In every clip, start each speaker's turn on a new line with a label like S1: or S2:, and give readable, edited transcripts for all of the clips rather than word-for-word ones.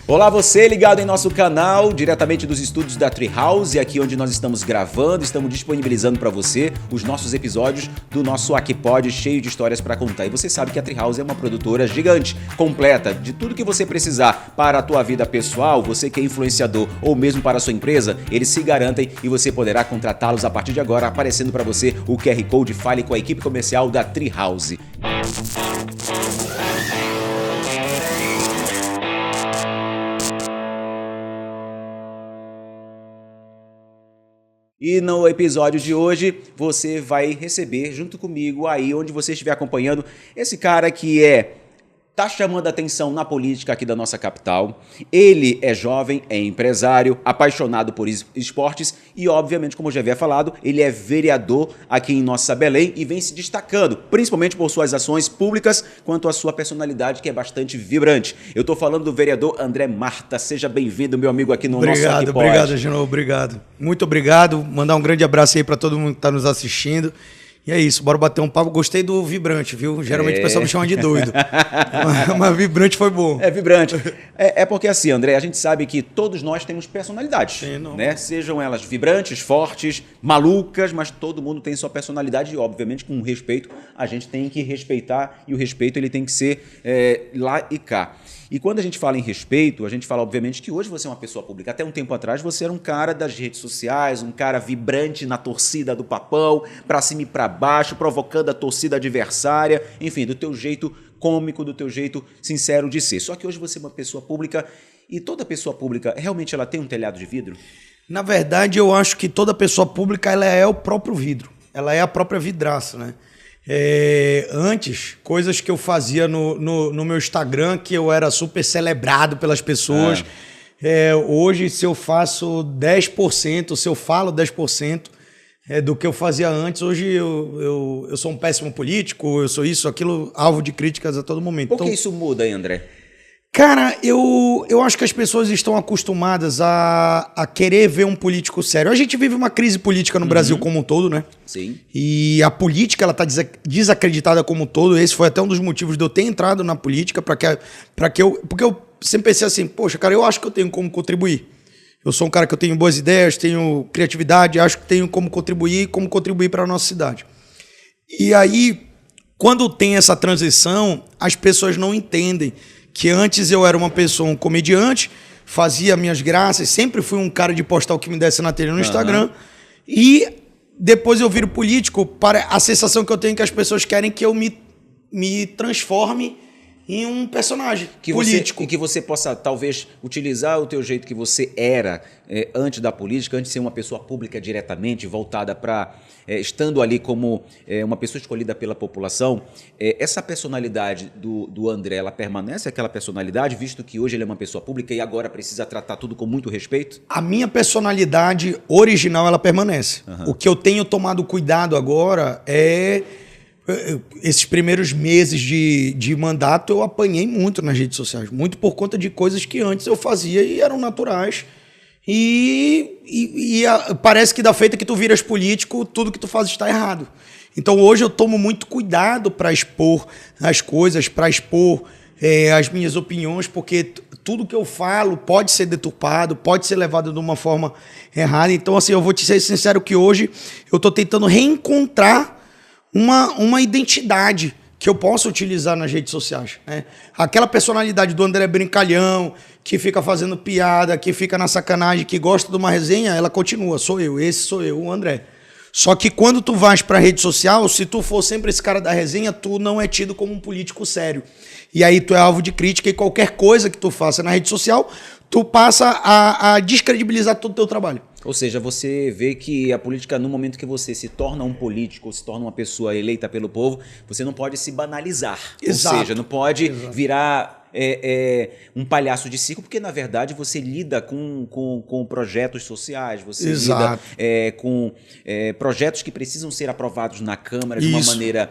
S1: Olá você ligado em nosso canal, diretamente dos estúdios da Treehouse, aqui onde nós estamos gravando, estamos disponibilizando para você os nossos episódios do nosso Aquipod, cheio de histórias para contar. E você sabe que a Treehouse é uma produtora gigante, completa, de tudo que você precisar para a tua vida pessoal, você que é influenciador ou mesmo para a sua empresa, eles se garantem e você poderá contratá-los a partir de agora, aparecendo para você o QR Code. Fale com a equipe comercial da Treehouse. E no episódio de hoje, você vai receber junto comigo aí onde você estiver acompanhando esse cara que tá chamando a atenção na política aqui da nossa capital. Ele é jovem, é empresário, apaixonado por esportes e, obviamente, como eu já havia falado, ele é vereador aqui em nossa Belém e vem se destacando, principalmente por suas ações públicas, quanto à sua personalidade, que é bastante vibrante. Eu tô falando do vereador André Marta. Seja bem-vindo, meu amigo, aqui no nosso Aquipod.
S2: Obrigado, Gino, obrigado. Muito obrigado. Mandar um grande abraço aí para todo mundo que tá nos assistindo. E é isso, bora bater um papo. Gostei do vibrante, viu? Geralmente o pessoal me chama de doido. Mas vibrante foi bom.
S1: É vibrante. É porque assim, André, a gente sabe que todos nós temos personalidades.
S2: Sim, não.
S1: Né? Sejam elas vibrantes, fortes, malucas, mas todo mundo tem sua personalidade e, obviamente, com respeito, a gente tem que respeitar e o respeito ele tem que ser lá e cá. E quando a gente fala em respeito, a gente fala, obviamente, que hoje você é uma pessoa pública. Até um tempo atrás você era um cara das redes sociais, um cara vibrante na torcida do Papão, pra cima e pra baixo, provocando a torcida adversária, enfim, do teu jeito cômico, do teu jeito sincero de ser. Só que hoje você é uma pessoa pública e toda pessoa pública, realmente ela tem um telhado de vidro?
S2: Na verdade, eu acho que toda pessoa pública ela é o próprio vidro. Ela é a própria vidraça, né? Antes, coisas que eu fazia no meu Instagram, que eu era super celebrado pelas pessoas. Hoje, se eu faço 10%, se eu falo 10% do que eu fazia antes, hoje eu sou um péssimo político, eu sou isso, aquilo, alvo de críticas a todo momento.
S1: Por que isso muda aí, André?
S2: Cara, eu acho que as pessoas estão acostumadas a querer ver um político sério. A gente vive uma crise política no Brasil como um todo, né?
S1: Sim.
S2: E a política, ela tá desacreditada como um todo. Esse foi até um dos motivos de eu ter entrado na política, porque eu sempre pensei assim, poxa, cara, eu acho que eu tenho como contribuir. Eu sou um cara que eu tenho boas ideias, tenho criatividade, acho que tenho como contribuir para a nossa cidade. E aí, quando tem essa transição, as pessoas não entendem que antes eu era uma pessoa, um comediante, fazia minhas graças, sempre fui um cara de postar o que me desse na telha no Instagram, e depois eu viro político, a sensação que eu tenho é que as pessoas querem que eu me transforme em um personagem político.
S1: E que você possa, talvez, utilizar o teu jeito que você era antes da política, antes de ser uma pessoa pública diretamente, voltada para... estando ali como uma pessoa escolhida pela população, essa personalidade do André, ela permanece aquela personalidade, visto que hoje ele é uma pessoa pública e agora precisa tratar tudo com muito respeito?
S2: A minha personalidade original, ela permanece. O que eu tenho tomado cuidado agora esses primeiros meses de mandato eu apanhei muito nas redes sociais, muito por conta de coisas que antes eu fazia e eram naturais. E parece que da feita que tu viras político, tudo que tu faz está errado. Então hoje eu tomo muito cuidado para expor as coisas, para expor as minhas opiniões, porque tudo que eu falo pode ser deturpado, pode ser levado de uma forma errada. Então assim, eu vou te ser sincero que hoje eu estou tentando reencontrar uma identidade que eu possa utilizar nas redes sociais, né? Aquela personalidade do André brincalhão, que fica fazendo piada, que fica na sacanagem, que gosta de uma resenha, ela continua, esse sou eu, o André. Só que quando tu vais para a rede social, se tu for sempre esse cara da resenha, tu não é tido como um político sério. E aí tu é alvo de crítica e qualquer coisa que tu faça na rede social, tu passa a descredibilizar todo o teu trabalho.
S1: Ou seja, você vê que a política, no momento que você se torna um político, ou se torna uma pessoa eleita pelo povo, você não pode se banalizar.
S2: Exato.
S1: Ou seja, não pode virar um palhaço de circo, porque na verdade você lida com projetos sociais, você
S2: Exato.
S1: lida com projetos que precisam ser aprovados na Câmara de uma maneira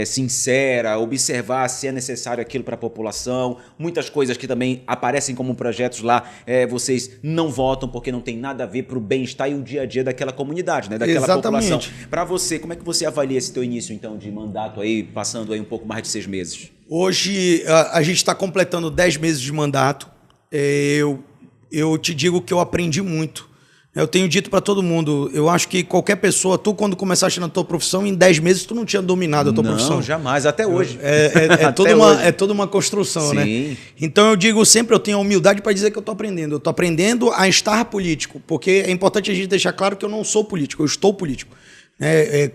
S1: sincera, observar se é necessário aquilo para a população. Muitas coisas que também aparecem como projetos lá, vocês não votam porque não tem nada a ver para o bem-estar e o dia a dia daquela comunidade, né? Daquela população. Para você, como é que você avalia esse teu início então de mandato aí, passando aí um pouco mais de 6 meses?
S2: Hoje a gente está completando 10 meses de mandato. eu te digo que eu aprendi muito. Eu tenho dito para todo mundo, eu acho que qualquer pessoa, tu quando começaste na tua profissão, em 10 meses tu não tinha dominado a tua profissão.
S1: Não, jamais, até hoje.
S2: É toda uma construção,
S1: Sim.
S2: né? Então eu digo sempre, eu tenho a humildade para dizer que eu estou aprendendo. Eu estou aprendendo a estar político, porque é importante a gente deixar claro que eu não sou político, eu estou político.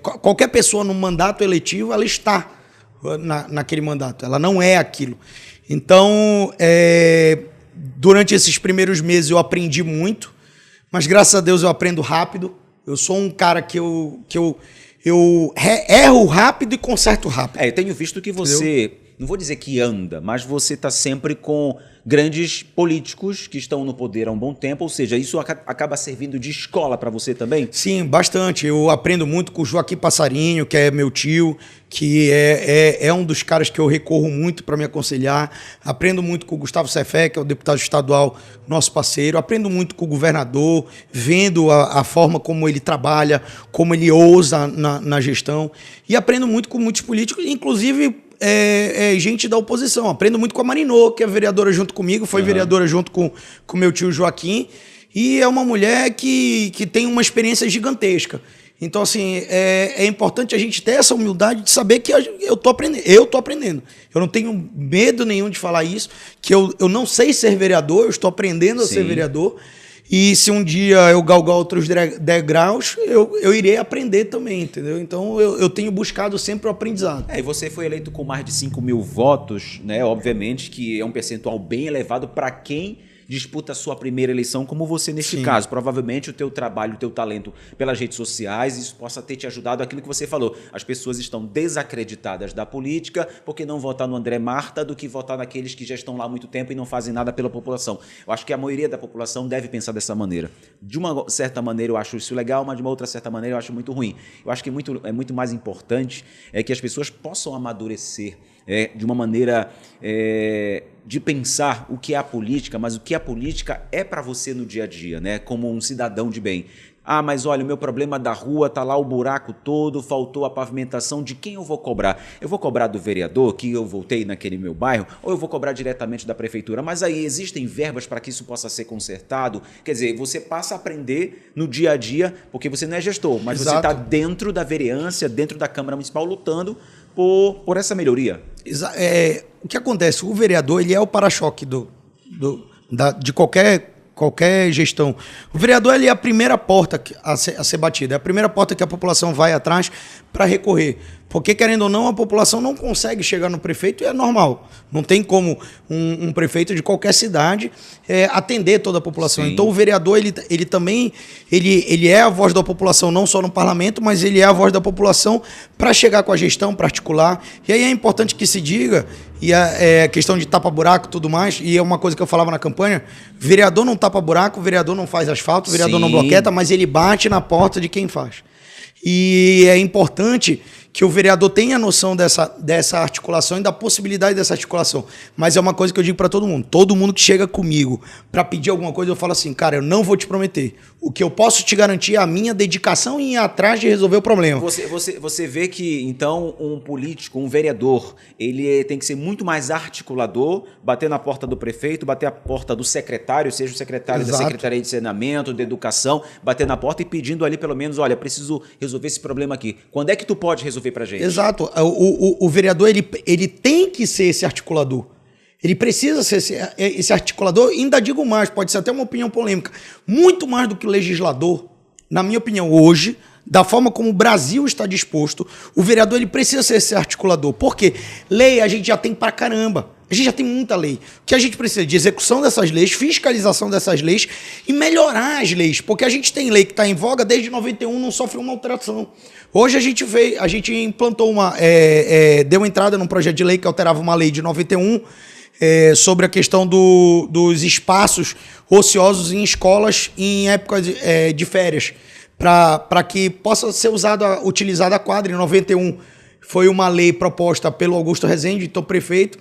S2: Qualquer pessoa no mandato eletivo, ela está naquele mandato, ela não é aquilo. Então, durante esses primeiros meses eu aprendi muito, mas graças a Deus eu aprendo rápido. Eu sou um cara que eu erro rápido e conserto rápido.
S1: Eu tenho visto que você, não vou dizer que anda, mas você está sempre com grandes políticos que estão no poder há um bom tempo, ou seja, isso acaba servindo de escola para você também?
S2: Sim, bastante. Eu aprendo muito com o Joaquim Passarinho, que é meu tio, que é um dos caras que eu recorro muito para me aconselhar. Aprendo muito com o Gustavo Cefé, que é o deputado estadual, nosso parceiro. Aprendo muito com o governador, vendo a forma como ele trabalha, como ele ousa na gestão. E aprendo muito com muitos políticos, inclusive gente da oposição. Aprendo muito com a Marinô, que é vereadora junto comigo, foi vereadora junto com meu tio Joaquim, e é uma mulher que tem uma experiência gigantesca. Então, assim, é importante a gente ter essa humildade de saber que eu tô aprendendo. Eu não tenho medo nenhum de falar isso, que eu não sei ser vereador, eu estou aprendendo a ser vereador. E se um dia eu galgar outros degraus, eu irei aprender também, entendeu? Então eu tenho buscado sempre o aprendizado.
S1: E você foi eleito com mais de 5 mil votos, né? Obviamente que é um percentual bem elevado para quem disputa a sua primeira eleição, como você neste caso. Provavelmente o teu trabalho, o teu talento pelas redes sociais, isso possa ter te ajudado aquilo que você falou. As pessoas estão desacreditadas da política porque não votar no André Marta do que votar naqueles que já estão lá há muito tempo e não fazem nada pela população. Eu acho que a maioria da população deve pensar dessa maneira. De uma certa maneira eu acho isso legal, mas de uma outra certa maneira eu acho muito ruim. Eu acho que é muito mais importante que as pessoas possam amadurecer de uma maneira de pensar o que é a política, mas o que a política é para você no dia a dia, né? Como um cidadão de bem. Ah, mas olha, o meu problema da rua, tá lá o buraco todo, faltou a pavimentação, de quem eu vou cobrar? Eu vou cobrar do vereador, que eu voltei naquele meu bairro, ou eu vou cobrar diretamente da prefeitura? Mas aí existem verbas para que isso possa ser consertado? Quer dizer, você passa a aprender no dia a dia, porque você não é gestor, mas você está dentro da vereança, dentro da Câmara Municipal, lutando por essa melhoria.
S2: O que acontece? O vereador, ele é o para-choque de qualquer gestão. O vereador, ele é a primeira porta a ser batida, é a primeira porta que a população vai atrás para recorrer. Porque, querendo ou não, a população não consegue chegar no prefeito e é normal. Não tem como um prefeito de qualquer cidade atender toda a população. Sim. Então, o vereador, ele também ele é a voz da população, não só no parlamento, mas ele é a voz da população para chegar com a gestão, para articular. E aí é importante que se diga, e a questão de tapa-buraco e tudo mais, e é uma coisa que eu falava na campanha, vereador não tapa-buraco, vereador não faz asfalto, vereador não bloqueta, mas ele bate na porta de quem faz. E é importante que o vereador tenha noção dessa articulação e da possibilidade dessa articulação. Mas é uma coisa que eu digo para todo mundo. Todo mundo que chega comigo para pedir alguma coisa, eu falo assim, cara, eu não vou te prometer. O que eu posso te garantir é a minha dedicação em ir atrás de resolver o problema.
S1: Você vê que, então, um político, um vereador, ele tem que ser muito mais articulador, bater na porta do prefeito, bater na porta do secretário, seja o secretário da Secretaria de Saneamento, de Educação, bater na porta e pedindo ali, pelo menos, olha, preciso resolver esse problema aqui. Quando é que tu pode resolver pra gente?
S2: Exato. O vereador, ele tem que ser esse articulador. Ele precisa ser esse articulador, ainda digo mais, pode ser até uma opinião polêmica, muito mais do que o legislador, na minha opinião, hoje, da forma como o Brasil está disposto, o vereador ele precisa ser esse articulador. Por quê? Lei a gente já tem pra caramba. A gente já tem muita lei. O que a gente precisa de execução dessas leis, fiscalização dessas leis e melhorar as leis. Porque a gente tem lei que está em voga desde 91, não sofre uma alteração. Hoje a gente implantou deu entrada num projeto de lei que alterava uma lei de 91 sobre a questão dos espaços ociosos em escolas em época de férias, para que possa ser utilizada a quadra. Em 91 foi uma lei proposta pelo Augusto Rezende, então prefeito,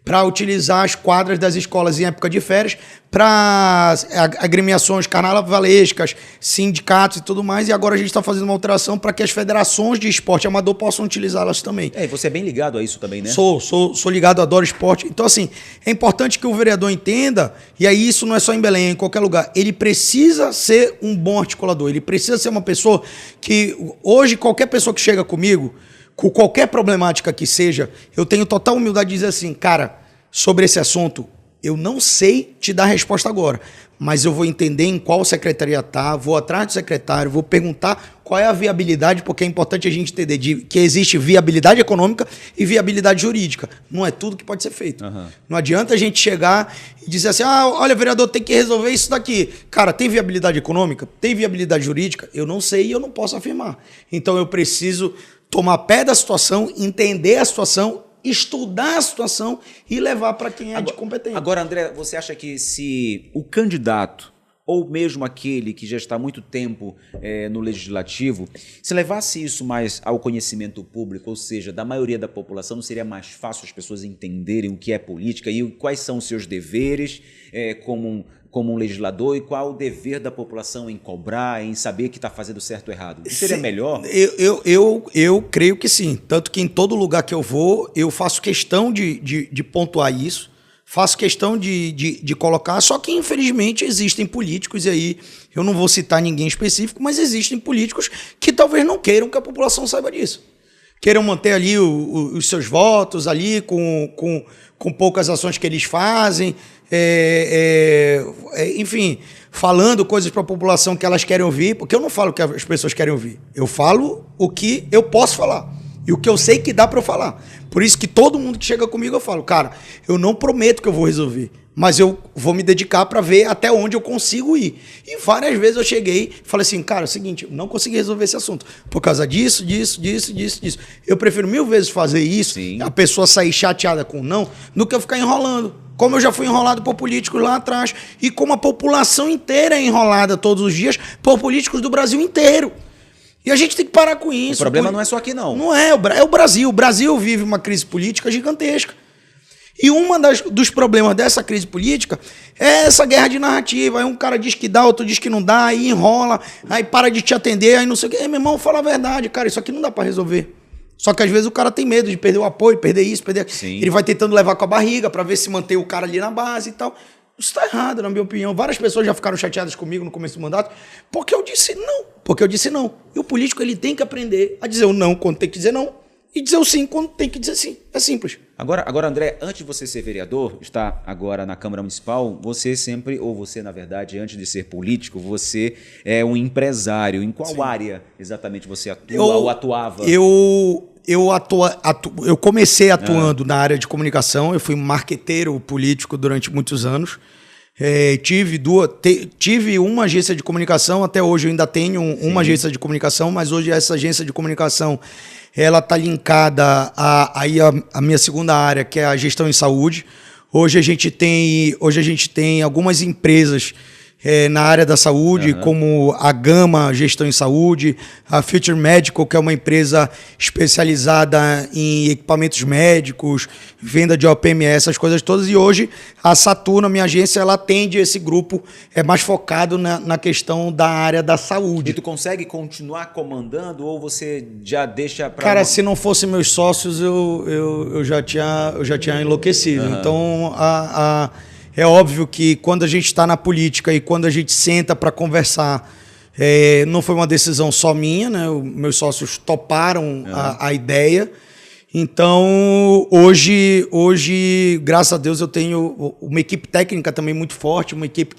S2: para utilizar as quadras das escolas em época de férias para agremiações carnavalescas, sindicatos e tudo mais, e agora a gente está fazendo uma alteração para que as federações de esporte amador possam utilizá-las também.
S1: E você é bem ligado a isso também, né?
S2: Sou ligado, adoro esporte. Então, assim, é importante que o vereador entenda, e aí isso não é só em Belém, é em qualquer lugar, ele precisa ser um bom articulador, ele precisa ser uma pessoa que, hoje, qualquer pessoa que chega comigo, com qualquer problemática que seja, eu tenho total humildade de dizer assim, cara, sobre esse assunto, eu não sei te dar resposta agora, mas eu vou entender em qual secretaria tá, vou atrás do secretário, vou perguntar qual é a viabilidade, porque é importante a gente entender que existe viabilidade econômica e viabilidade jurídica. Não é tudo que pode ser feito. Uhum. Não adianta a gente chegar e dizer assim, olha, vereador, tem que resolver isso daqui. Cara, tem viabilidade econômica? Tem viabilidade jurídica? Eu não sei e eu não posso afirmar. Então eu preciso tomar pé da situação, entender a situação, estudar a situação e levar para quem é de competência.
S1: Agora, André, você acha que se o candidato, ou mesmo aquele que já está há muito tempo no legislativo, se levasse isso mais ao conhecimento público, ou seja, da maioria da população, não seria mais fácil as pessoas entenderem o que é política e quais são os seus deveres como um legislador e qual o dever da população em cobrar, em saber que está fazendo certo ou errado? Isso seria melhor?
S2: Eu creio que sim. Tanto que em todo lugar que eu vou, eu faço questão de pontuar isso, faço questão de colocar, só que infelizmente existem políticos, e aí eu não vou citar ninguém específico, mas existem políticos que talvez não queiram que a população saiba disso. Queiram manter ali os seus votos ali com poucas ações que eles fazem, enfim, falando coisas para a população que elas querem ouvir, porque eu não falo o que as pessoas querem ouvir, eu falo o que eu posso falar e o que eu sei que dá para eu falar. Por isso que todo mundo que chega comigo eu falo, cara, eu não prometo que eu vou resolver, mas eu vou me dedicar para ver até onde eu consigo ir. E várias vezes eu cheguei e falei assim, cara, é o seguinte, eu não consegui resolver esse assunto por causa disso. Eu prefiro 1000 vezes fazer isso, sim, a pessoa sair chateada com não, do que eu ficar enrolando. Como eu já fui enrolado por políticos lá atrás e como a população inteira é enrolada todos os dias por políticos do Brasil inteiro. E a gente tem que parar com isso.
S1: O problema não é só aqui, não.
S2: Não é, é o Brasil. O Brasil vive uma crise política gigantesca. E dos problemas dessa crise política é essa guerra de narrativa. Aí um cara diz que dá, outro diz que não dá, aí enrola, aí para de te atender, aí não sei o quê. Meu irmão, fala a verdade, cara, isso aqui não dá para resolver. Só que às vezes o cara tem medo de perder o apoio, perder isso, perder aquilo. Sim. Ele vai tentando levar com a barriga para ver se mantém o cara ali na base e tal. Isso está errado, na minha opinião. Várias pessoas já ficaram chateadas comigo no começo do mandato porque eu disse não. E o político ele tem que aprender a dizer o não quando tem que dizer não e dizer o sim quando tem que dizer sim. É simples.
S1: Agora, André, antes de você ser vereador, está agora na Câmara Municipal, você, na verdade, antes de ser político, você é um empresário. Em qual área exatamente você atua ou atuava?
S2: Eu comecei atuando na área de comunicação, eu fui marqueteiro político durante muitos anos. Tive uma agência de comunicação, até hoje eu ainda tenho uma agência de comunicação, mas hoje essa agência de comunicação ela está linkada à minha segunda área, que é a gestão em saúde. Hoje a gente tem algumas empresas na área da saúde, como a Gama Gestão em Saúde, a Future Medical, que é uma empresa especializada em equipamentos médicos, venda de OPMS, essas coisas todas. E hoje a Saturno, a minha agência, ela atende esse grupo, é mais focado na questão da área da saúde.
S1: E tu consegue continuar comandando ou você já deixa para...
S2: Cara, se não fossem meus sócios, eu já tinha enlouquecido. Então, é óbvio que quando a gente está na política e quando a gente senta para conversar, não foi uma decisão só minha, né? Meus sócios toparam a ideia. Então, hoje, graças a Deus, eu tenho uma equipe técnica também muito forte, uma equipe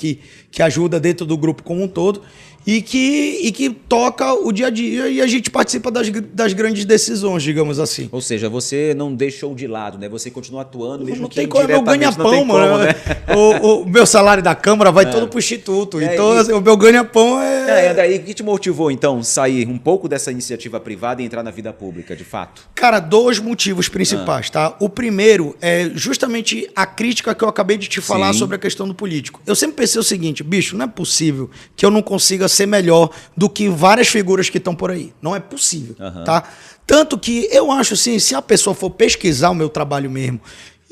S2: que ajuda dentro do grupo como um todo e que toca o dia a dia e a gente participa das grandes decisões, digamos assim.
S1: Ou seja, você não deixou de lado, né? Você continua atuando, mesmo
S2: não
S1: que
S2: tem como, meu ganha-pão, mano. Né? O meu salário da Câmara vai todo pro Instituto. Então, assim, o meu ganha-pão
S1: André, e o que te motivou, então, sair um pouco dessa iniciativa privada e entrar na vida pública, de fato?
S2: Cara, 2 motivos principais, tá? O primeiro é justamente a crítica que eu acabei de te falar sobre a questão do político. Eu sempre pensei o seguinte, bicho, não é possível que eu não consiga ser melhor do que várias figuras que estão por aí. Não é possível, tá? Tanto que eu acho assim, se a pessoa for pesquisar o meu trabalho mesmo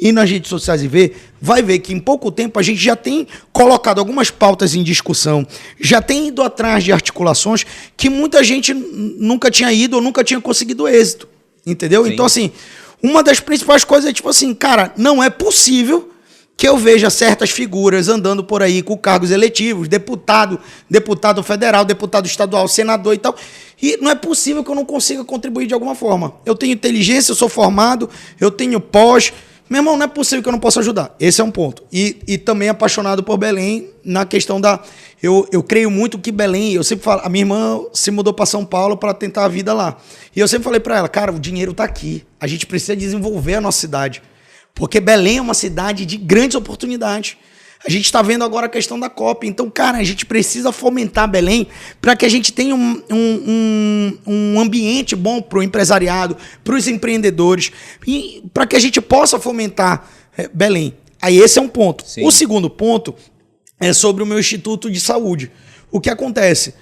S2: ir nas redes sociais e ver, vai ver que em pouco tempo a gente já tem colocado algumas pautas em discussão, já tem ido atrás de articulações que muita gente nunca tinha ido ou nunca tinha conseguido êxito, entendeu? Sim. Então, assim, uma das principais coisas é tipo assim, cara, não é possível que eu veja certas figuras andando por aí com cargos eletivos, deputado federal, deputado estadual, senador e tal, e não é possível que eu não consiga contribuir de alguma forma. Eu tenho inteligência, eu sou formado, eu tenho pós. Meu irmão, não é possível que eu não possa ajudar. Esse é um ponto. E também apaixonado por Belém na questão da... Eu creio muito que Belém... Eu sempre falo... A minha irmã se mudou para São Paulo para tentar a vida lá. E eu sempre falei para ela, cara, o dinheiro está aqui. A gente precisa desenvolver a nossa cidade. Porque Belém é uma cidade de grandes oportunidades. A gente está vendo agora a questão da COP. Então, cara, a gente precisa fomentar Belém para que a gente tenha um ambiente bom para o empresariado, para os empreendedores, e para que a gente possa fomentar Belém. Aí esse é um ponto. Sim. O segundo ponto é sobre o meu Instituto de Saúde. O que acontece?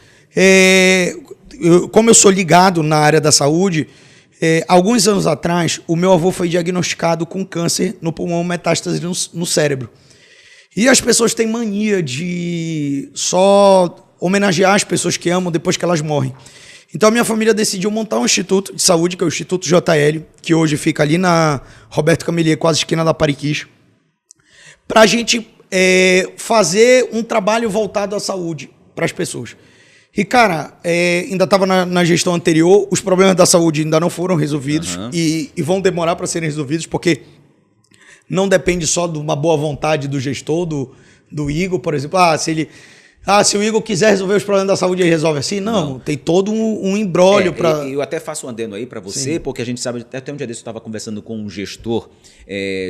S2: Como eu sou ligado na área da saúde, alguns anos atrás, o meu avô foi diagnosticado com câncer no pulmão, metástase no cérebro. E as pessoas têm mania de só homenagear as pessoas que amam depois que elas morrem. Então a minha família decidiu montar um instituto de saúde, que é o Instituto JL, que hoje fica ali na Roberto Camelier, quase esquina da Pariquis, para a gente fazer um trabalho voltado à saúde para as pessoas. E, cara, ainda estava na gestão anterior, os problemas da saúde ainda não foram resolvidos e vão demorar para serem resolvidos, porque não depende só de uma boa vontade do gestor, do Igor, por exemplo. Se o Igor quiser resolver os problemas da saúde, ele resolve assim? Não. Tem todo um imbróglio para...
S1: Eu até faço um adendo aí para você, sim, porque a gente sabe, até um dia desse eu estava conversando com um gestor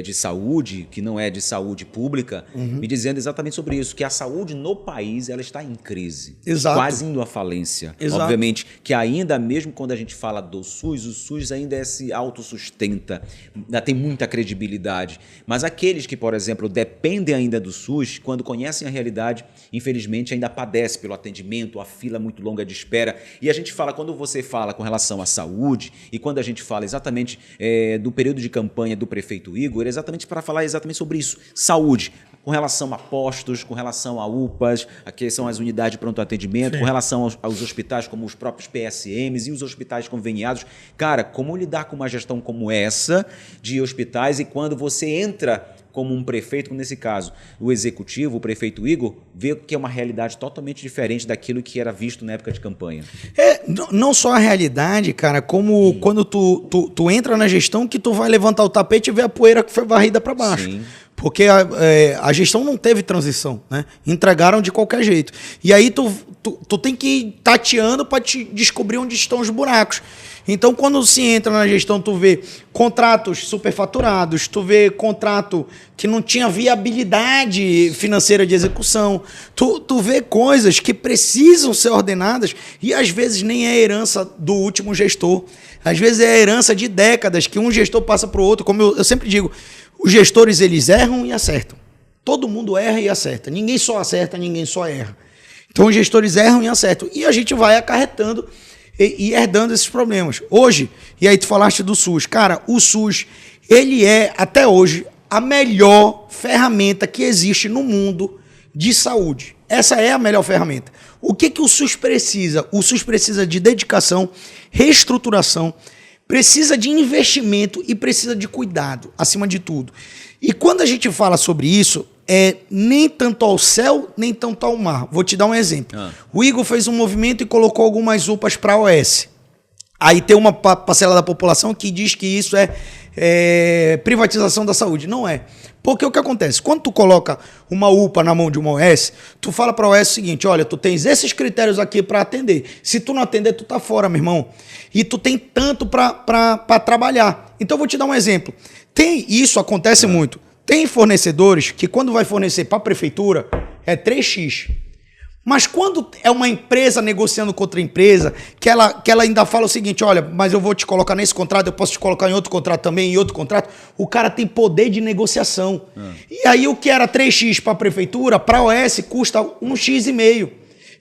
S1: de saúde, que não é de saúde pública, me dizendo exatamente sobre isso, que a saúde no país ela está em crise.
S2: Exato.
S1: Quase indo à falência. Exato. Obviamente que ainda mesmo quando a gente fala do SUS, o SUS ainda se autossustenta, ainda tem muita credibilidade. Mas aqueles que, por exemplo, dependem ainda do SUS, quando conhecem a realidade, infelizmente ainda padece pelo atendimento, a fila muito longa de espera. E a gente fala, quando você fala com relação à saúde, e quando a gente fala exatamente do período de campanha do prefeito Igor, exatamente para falar exatamente sobre isso, saúde, com relação a postos, com relação a UPAs, que são as unidades de pronto atendimento, sim, com relação aos hospitais como os próprios PSMs e os hospitais conveniados. Cara, como lidar com uma gestão como essa de hospitais e quando você entra como um prefeito, como nesse caso, o executivo, o prefeito Igor, vê que é uma realidade totalmente diferente daquilo que era visto na época de campanha.
S2: Não só a realidade, cara, como quando tu entra na gestão que tu vai levantar o tapete e ver a poeira que foi varrida para baixo. Sim. Porque a gestão não teve transição, né? Entregaram de qualquer jeito. E aí tu tem que ir tateando para te descobrir onde estão os buracos. Então, quando se entra na gestão, tu vê contratos superfaturados, tu vê contrato que não tinha viabilidade financeira de execução, tu vê coisas que precisam ser ordenadas e às vezes nem é herança do último gestor. Às vezes é herança de décadas que um gestor passa para o outro. Como eu sempre digo, os gestores eles erram e acertam. Todo mundo erra e acerta. Ninguém só acerta, ninguém só erra. Então os gestores erram e acertam. E a gente vai acarretando e herdando esses problemas. Hoje, e aí tu falaste do SUS. Cara, o SUS, ele é, até hoje, a melhor ferramenta que existe no mundo de saúde. Essa é a melhor ferramenta. O que o SUS precisa? O SUS precisa de dedicação, reestruturação, precisa de investimento e precisa de cuidado, acima de tudo. E quando a gente fala sobre isso, nem tanto ao céu, nem tanto ao mar. Vou te dar um exemplo. O Igor fez um movimento e colocou algumas UPAs para a OS. Aí tem uma parcela da população que diz que isso é privatização da saúde. Não é. Porque o que acontece? Quando tu coloca uma UPA na mão de uma OS, tu fala para a OS o seguinte, olha, tu tens esses critérios aqui para atender. Se tu não atender, tu tá fora, meu irmão. E tu tem tanto para trabalhar. Então eu vou te dar um exemplo. Isso acontece muito. Tem fornecedores que quando vai fornecer para a prefeitura é 3x. Mas quando é uma empresa negociando com outra empresa, que ela ainda fala o seguinte, olha, mas eu vou te colocar nesse contrato, eu posso te colocar em outro contrato também, em outro contrato, o cara tem poder de negociação. E aí o que era 3x para a prefeitura, para a OS custa 1,5x.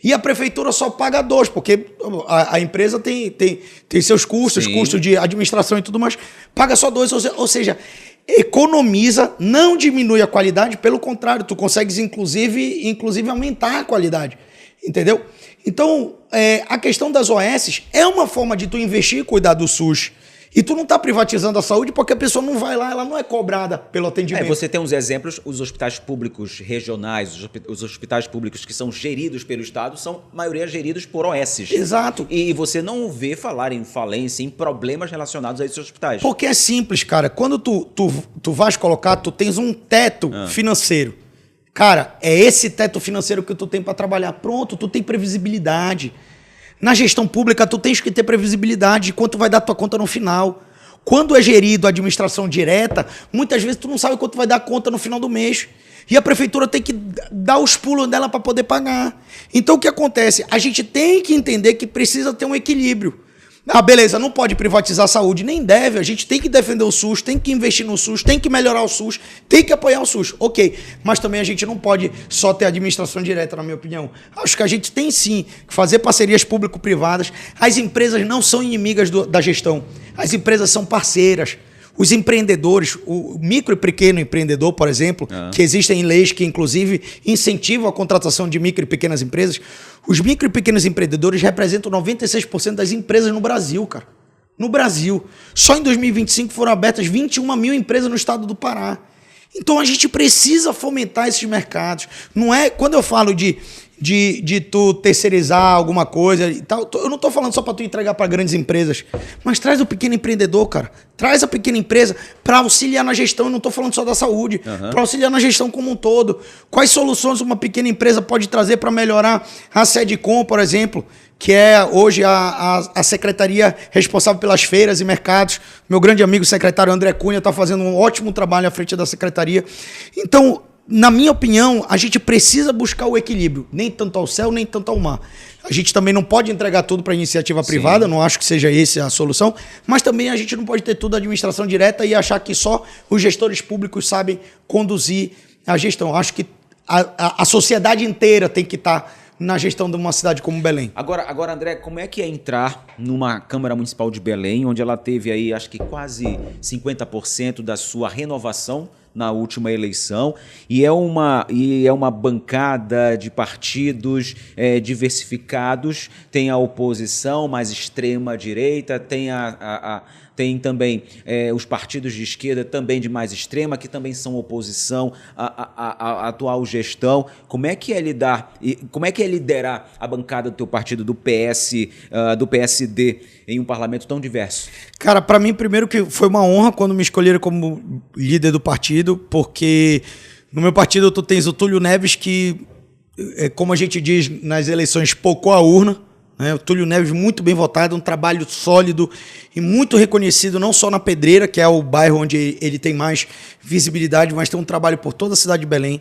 S2: E a prefeitura só paga 2, porque a empresa tem seus custos, sim, custos de administração e tudo mais, paga só 2, ou seja, economiza, não diminui a qualidade, pelo contrário, tu consegues inclusive aumentar a qualidade, entendeu? Então, a questão das OS é uma forma de tu investir e cuidar do SUS. E tu não está privatizando a saúde porque a pessoa não vai lá, ela não é cobrada pelo atendimento.
S1: Você tem uns exemplos, os hospitais públicos regionais, os hospitais públicos que são geridos pelo Estado, são, a maioria, geridos por OSs.
S2: Exato.
S1: E você não vê falar em falência, em problemas relacionados a esses hospitais.
S2: Porque é simples, cara. Quando tu vais colocar, tu tens um teto financeiro. Cara, é esse teto financeiro que tu tem para trabalhar. Pronto, tu tem previsibilidade. Na gestão pública, tu tens que ter previsibilidade de quanto vai dar tua conta no final. Quando é gerido a administração direta, muitas vezes tu não sabe quanto vai dar a conta no final do mês. E a prefeitura tem que dar os pulos dela para poder pagar. Então o que acontece? A gente tem que entender que precisa ter um equilíbrio. Ah, beleza, não pode privatizar a saúde, nem deve. A gente tem que defender o SUS, tem que investir no SUS, tem que melhorar o SUS, tem que apoiar o SUS. Ok, mas também a gente não pode só ter administração direta, na minha opinião. Acho que a gente tem sim que fazer parcerias público-privadas. As empresas não são inimigas da gestão. As empresas são parceiras. Os empreendedores, o micro e pequeno empreendedor, por exemplo, que existem leis que, inclusive, incentivam a contratação de micro e pequenas empresas. Os micro e pequenos empreendedores representam 96% das empresas no Brasil, cara. No Brasil. Só em 2025 foram abertas 21 mil empresas no estado do Pará. Então a gente precisa fomentar esses mercados. Não é, quando eu falo de tu terceirizar alguma coisa e tal, eu não estou falando só para tu entregar para grandes empresas, mas traz o pequeno empreendedor, cara. Traz a pequena empresa para auxiliar na gestão. Eu não estou falando só da saúde, para auxiliar na gestão como um todo. Quais soluções uma pequena empresa pode trazer para melhorar a SEDCOM, por exemplo, que é hoje a secretaria responsável pelas feiras e mercados. Meu grande amigo secretário André Cunha está fazendo um ótimo trabalho à frente da secretaria. Então, na minha opinião, a gente precisa buscar o equilíbrio, nem tanto ao céu, nem tanto ao mar. A gente também não pode entregar tudo para a iniciativa privada, não acho que seja essa a solução, mas também a gente não pode ter tudo a administração direta e achar que só os gestores públicos sabem conduzir a gestão. Acho que a sociedade inteira tem que estar na gestão de uma cidade como Belém.
S1: Agora, André, como é que é entrar numa Câmara Municipal de Belém, onde ela teve aí, acho que quase 50% da sua renovação na última eleição, e é uma bancada de partidos diversificados, tem a oposição mais extrema-direita, tem também os partidos de esquerda também de mais extrema, que também são oposição à atual gestão. Como é que é liderar a bancada do teu partido, do PSD, em um parlamento tão diverso?
S2: Cara, para mim, primeiro que foi uma honra quando me escolheram como líder do partido, porque no meu partido tu tens o Túlio Neves, que, como a gente diz nas eleições, pocou a urna. O Túlio Neves muito bem votado, um trabalho sólido e muito reconhecido, não só na Pedreira, que é o bairro onde ele tem mais visibilidade, mas tem um trabalho por toda a cidade de Belém.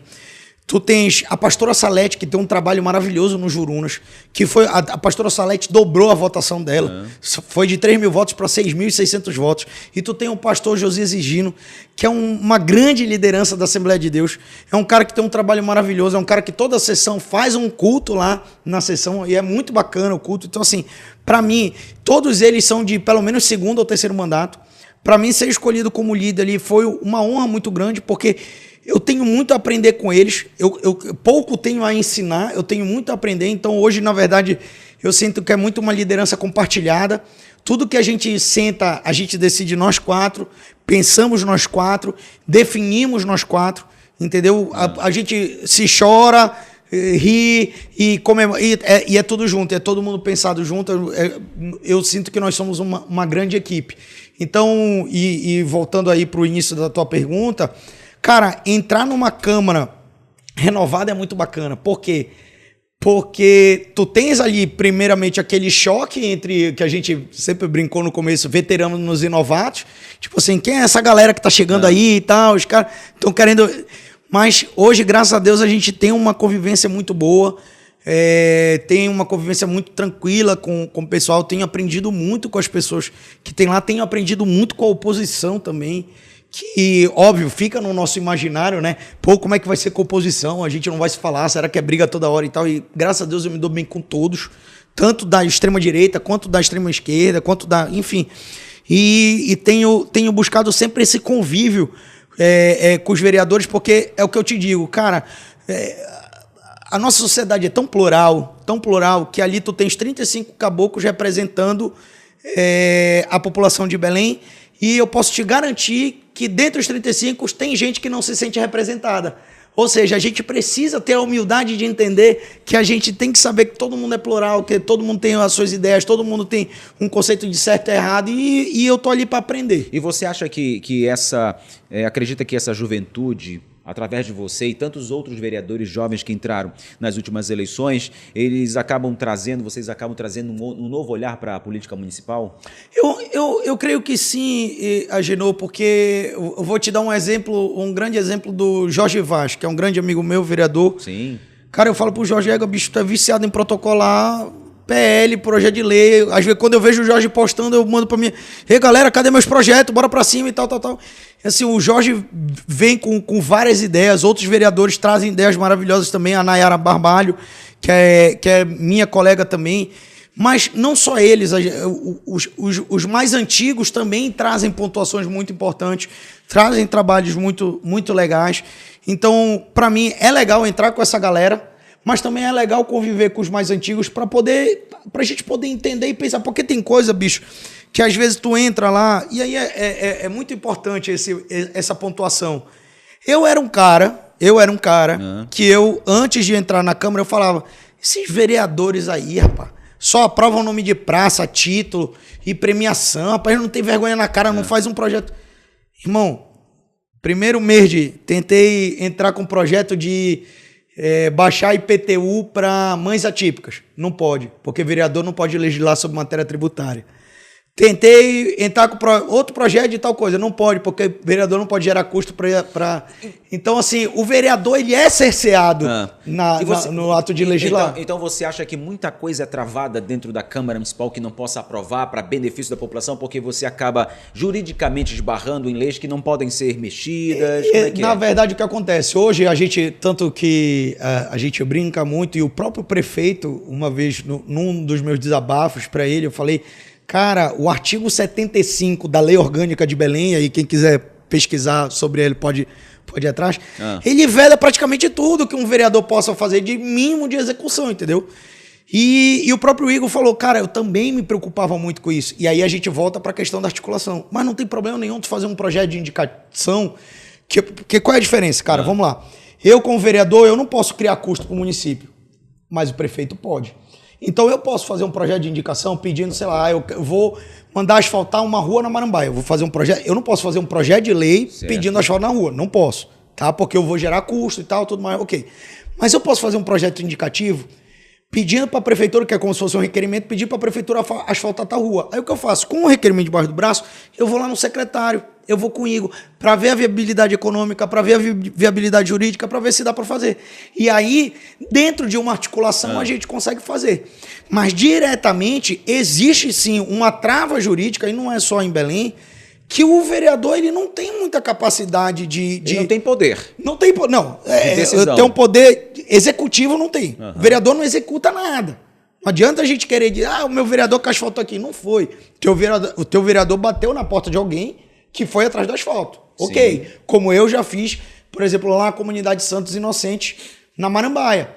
S2: Tu tens a pastora Salete, que tem um trabalho maravilhoso no Jurunas, que foi a pastora Salete dobrou a votação dela. Foi de 3 mil votos para 6.600 votos. E tu tem o pastor Josias Higino, que é uma grande liderança da Assembleia de Deus. É um cara que tem um trabalho maravilhoso, é um cara que toda sessão faz um culto lá na sessão, e é muito bacana o culto. Então, assim, para mim, todos eles são de pelo menos segundo ou terceiro mandato. Para mim, ser escolhido como líder ali foi uma honra muito grande, porque eu tenho muito a aprender com eles, eu pouco tenho a ensinar, eu tenho muito a aprender. Então hoje, na verdade, eu sinto que é muito uma liderança compartilhada. Tudo que a gente senta, a gente decide nós quatro, pensamos nós quatro, definimos nós quatro, entendeu? A gente se chora, ri e comemora, e é tudo junto, é todo mundo pensado junto. Eu sinto que nós somos uma grande equipe. Então, e voltando aí para o início da tua pergunta, cara, entrar numa Câmara renovada é muito bacana. Por quê? Porque tu tens ali, primeiramente, aquele choque entre, que a gente sempre brincou no começo, veteranos e novatos. Tipo assim, quem é essa galera que tá chegando aí e tal? Os caras estão querendo... Mas hoje, graças a Deus, a gente tem uma convivência muito boa, tem uma convivência muito tranquila com o pessoal. Tenho aprendido muito com as pessoas que tem lá, tenho aprendido muito com a oposição também, que, óbvio, fica no nosso imaginário, né? Pô, como é que vai ser composição? A gente não vai se falar, será que é briga toda hora e tal? E graças a Deus eu me dou bem com todos, tanto da extrema-direita, quanto da extrema-esquerda, quanto da... Enfim. E tenho buscado sempre esse convívio com os vereadores, porque é o que eu te digo, cara, a nossa sociedade é tão plural, que ali tu tens 35 caboclos representando a população de Belém, e eu posso te garantir que dentre os 35 tem gente que não se sente representada. Ou seja, a gente precisa ter a humildade de entender que a gente tem que saber que todo mundo é plural, que todo mundo tem as suas ideias, todo mundo tem um conceito de certo e errado, e eu tô ali para aprender.
S1: E você acha que acredita que essa juventude, através de você e tantos outros vereadores jovens que entraram nas últimas eleições, vocês acabam trazendo um novo olhar para a política municipal?
S2: Eu creio que sim, Agenor, porque eu vou te dar um grande exemplo do Jorge Vaz, que é um grande amigo meu, vereador.
S1: Sim.
S2: Cara, eu falo pro Jorge, bicho, tu é viciado em protocolar PL, projeto de lei. Às vezes, quando eu vejo o Jorge postando, eu mando pra mim, galera, cadê meus projetos? Bora pra cima e tal. Assim, o Jorge vem com várias ideias, outros vereadores trazem ideias maravilhosas também, a Nayara Barbalho, que é minha colega também, mas não só eles, os mais antigos também trazem pontuações muito importantes, trazem trabalhos muito, muito legais. Então, para mim, é legal entrar com essa galera, mas também é legal conviver com os mais antigos pra gente poder entender e pensar, porque tem coisa, bicho, que às vezes tu entra lá, e aí é muito importante essa pontuação. Eu era um cara que antes de entrar na Câmara, eu falava, esses vereadores aí, rapaz, só aprovam nome de praça, título e premiação, rapaz, não tem vergonha na cara, não faz um projeto. Irmão, primeiro mês tentei entrar com um projeto de baixar IPTU para mães atípicas. Não pode, porque vereador não pode legislar sobre matéria tributária. Tentei entrar com outro projeto de tal coisa. Não pode, porque o vereador não pode gerar custo para... Então, assim, o vereador ele é cerceado no ato de legislar.
S1: Então, você acha que muita coisa é travada dentro da Câmara Municipal que não possa aprovar para benefício da população, porque você acaba juridicamente esbarrando em leis que não podem ser mexidas? Como é que
S2: na verdade, o que acontece? Hoje, tanto que a gente brinca muito, e o próprio prefeito, uma vez, num dos meus desabafos para ele, eu falei... Cara, o artigo 75 da Lei Orgânica de Belém, aí quem quiser pesquisar sobre ele pode ir atrás, ele veda praticamente tudo que um vereador possa fazer de mínimo de execução, entendeu? E o próprio Igor falou, cara, eu também me preocupava muito com isso. E aí a gente volta para a questão da articulação. Mas não tem problema nenhum de fazer um projeto de indicação, que qual é a diferença, cara? Vamos lá. Eu, como vereador, eu não posso criar custo para o município, mas o prefeito pode. Então eu posso fazer um projeto de indicação pedindo, sei lá, eu vou mandar asfaltar uma rua na Marambaia. Eu vou fazer um projeto. Eu não posso fazer um projeto de lei pedindo asfalto na rua. Não posso, tá? Porque eu vou gerar custo e tal, tudo mais. Ok. Mas eu posso fazer um projeto indicativo pedindo para a prefeitura, que é como se fosse um requerimento, pedir para a prefeitura asfaltar tal rua. Aí o que eu faço? Com o requerimento debaixo do braço, eu vou lá no secretário, eu vou com o Igor, para ver a viabilidade econômica, para ver a viabilidade jurídica, para ver se dá para fazer. E aí, dentro de uma articulação, a gente consegue fazer. Mas diretamente, existe sim uma trava jurídica, e não é só em Belém, que o vereador ele não tem muita capacidade de...
S1: Ele não tem poder.
S2: Não tem poder. Não. Tem um poder executivo, não tem. O vereador não executa nada. Não adianta a gente querer dizer, o meu vereador que asfaltou aqui. Não foi. O teu vereador bateu na porta de alguém que foi atrás do asfalto. Sim. Ok. Como eu já fiz, por exemplo, lá na comunidade Santos Inocentes, na Marambaia.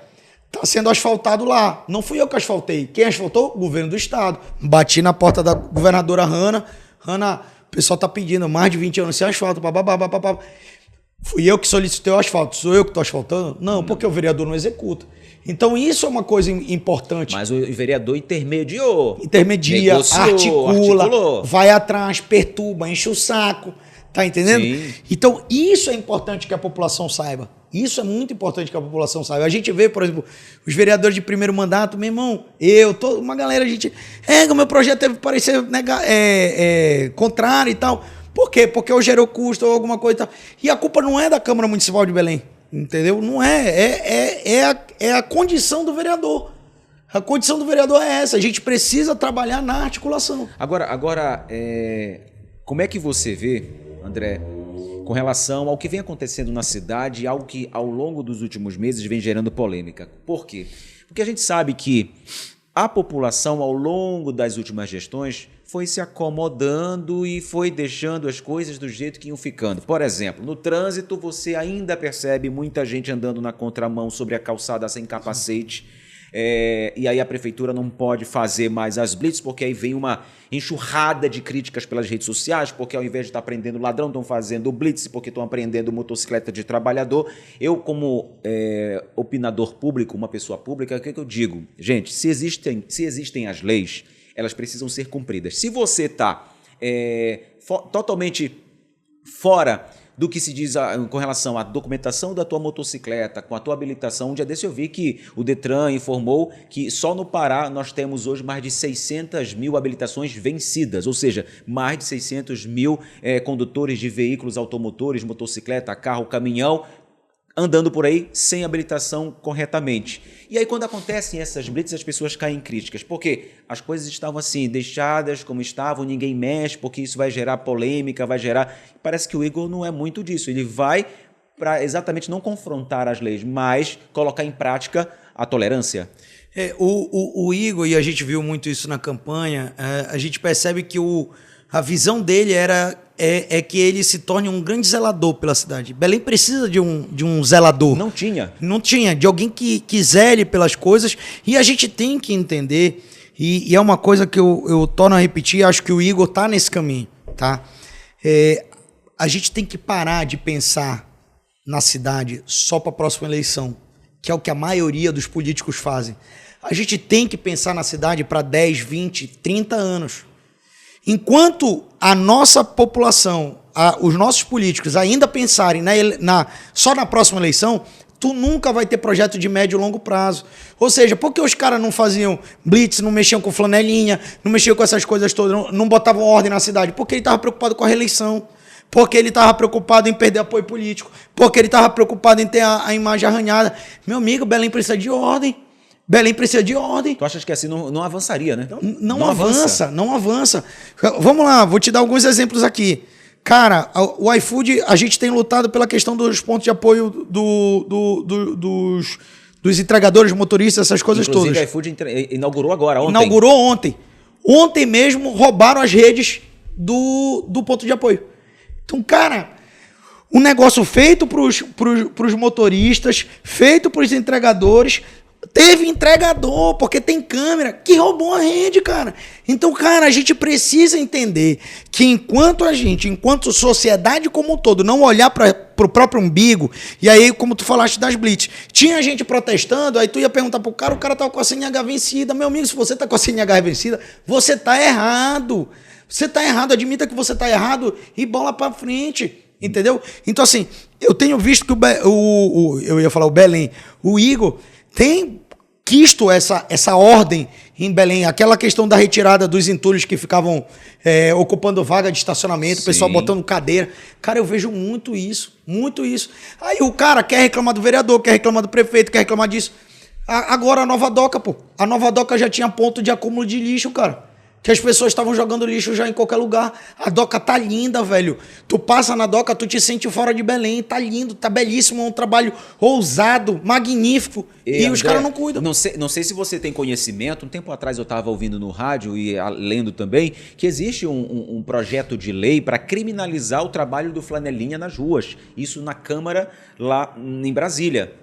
S2: Está sendo asfaltado lá. Não fui eu que asfaltei. Quem asfaltou? O governo do estado. Bati na porta da governadora Hanna. Hanna... O pessoal tá pedindo mais de 20 anos sem asfalto, babá. Fui eu que solicitei o asfalto. Sou eu que estou asfaltando? Não, porque o vereador não executa. Então isso é uma coisa importante.
S1: Mas o vereador intermedia,
S2: articula, vai atrás, perturba, enche o saco. Tá entendendo? Sim. Então isso é importante que a população saiba. Isso é muito importante que a população saiba. A gente vê, por exemplo, os vereadores de primeiro mandato, meu irmão, uma galera, a gente... o meu projeto teve que parecer contrário e tal. Por quê? Porque eu gerou custo ou alguma coisa e tal. E a culpa não é da Câmara Municipal de Belém, entendeu? Não é. É a condição do vereador. A condição do vereador é essa. A gente precisa trabalhar na articulação.
S1: Agora como é que você vê, André, com relação ao que vem acontecendo na cidade, algo que ao longo dos últimos meses vem gerando polêmica? Por quê? Porque a gente sabe que a população, ao longo das últimas gestões, foi se acomodando e foi deixando as coisas do jeito que iam ficando. Por exemplo, no trânsito você ainda percebe muita gente andando na contramão sobre a calçada sem capacete. E aí a prefeitura não pode fazer mais as blitz, porque aí vem uma enxurrada de críticas pelas redes sociais, porque ao invés de estar prendendo ladrão, estão fazendo blitz, porque estão apreendendo motocicleta de trabalhador. Eu, como opinador público, uma pessoa pública, o que eu digo? Gente, se existem as leis, elas precisam ser cumpridas. Se você está totalmente fora do que se diz com relação à documentação da tua motocicleta, com a tua habilitação. Um dia desse eu vi que o Detran informou que só no Pará nós temos hoje mais de 600 mil habilitações vencidas, ou seja, mais de 600 mil condutores de veículos automotores, motocicleta, carro, caminhão, andando por aí sem habilitação corretamente. E aí quando acontecem essas blitz, as pessoas caem em críticas, porque as coisas estavam assim, deixadas como estavam, ninguém mexe, porque isso vai gerar polêmica, vai gerar... Parece que o Igor não é muito disso, ele vai para exatamente não confrontar as leis, mas colocar em prática a tolerância.
S2: O Igor, e a gente viu muito isso na campanha, a gente percebe que a visão dele é que ele se torne um grande zelador pela cidade. Belém precisa de um zelador.
S1: Não tinha.
S2: Não tinha, de alguém que zele pelas coisas. E a gente tem que entender, e é uma coisa que eu torno a repetir, acho que o Igor está nesse caminho. Tá? A gente tem que parar de pensar na cidade só para a próxima eleição, que é o que a maioria dos políticos fazem. A gente tem que pensar na cidade para 10, 20, 30 anos. Enquanto a nossa população, os nossos políticos ainda pensarem só na próxima eleição, tu nunca vai ter projeto de médio e longo prazo. Ou seja, por que os caras não faziam blitz, não mexiam com flanelinha, não mexiam com essas coisas todas, não botavam ordem na cidade? Porque ele estava preocupado com a reeleição, porque ele estava preocupado em perder apoio político, porque ele estava preocupado em ter a imagem arranhada. Meu amigo, Belém precisa de ordem. Belém precisa de ordem.
S1: Tu achas que assim não avançaria, né?
S2: Não avança. Vamos lá, vou te dar alguns exemplos aqui. Cara, o iFood, a gente tem lutado pela questão dos pontos de apoio dos entregadores, motoristas, essas coisas todas.
S1: Inclusive, o iFood inaugurou agora, ontem.
S2: Inaugurou ontem. Ontem mesmo roubaram as redes do ponto de apoio. Então, cara, um negócio feito para os motoristas, feito para os entregadores. Teve entregador, porque tem câmera, que roubou a rede, cara. Então, cara, a gente precisa entender que enquanto sociedade como um todo, não olhar para o próprio umbigo, e aí, como tu falaste das blitz, tinha gente protestando, aí tu ia perguntar pro cara, o cara tava com a CNH vencida. Meu amigo, se você tá com a CNH vencida, você tá errado. Você tá errado, admita que você tá errado e bola para frente. Entendeu? Então, assim, eu tenho visto que eu ia falar o Belém, o Igor tem quisto essa ordem em Belém, aquela questão da retirada dos entulhos que ficavam ocupando vaga de estacionamento, o pessoal botando cadeira. Cara, eu vejo muito isso. Aí o cara quer reclamar do vereador, quer reclamar do prefeito, quer reclamar disso. Agora a Nova Doca, pô. A Nova Doca já tinha ponto de acúmulo de lixo, cara. Que as pessoas estavam jogando lixo já em qualquer lugar. A Doca tá linda, velho. Tu passa na Doca, tu te sente fora de Belém. Tá lindo, tá belíssimo. É um trabalho ousado, magnífico. E os caras não cuidam.
S1: Não sei se você tem conhecimento. Um tempo atrás eu estava ouvindo no rádio e lendo também que existe um projeto de lei para criminalizar o trabalho do flanelinha nas ruas. Isso na Câmara lá em Brasília.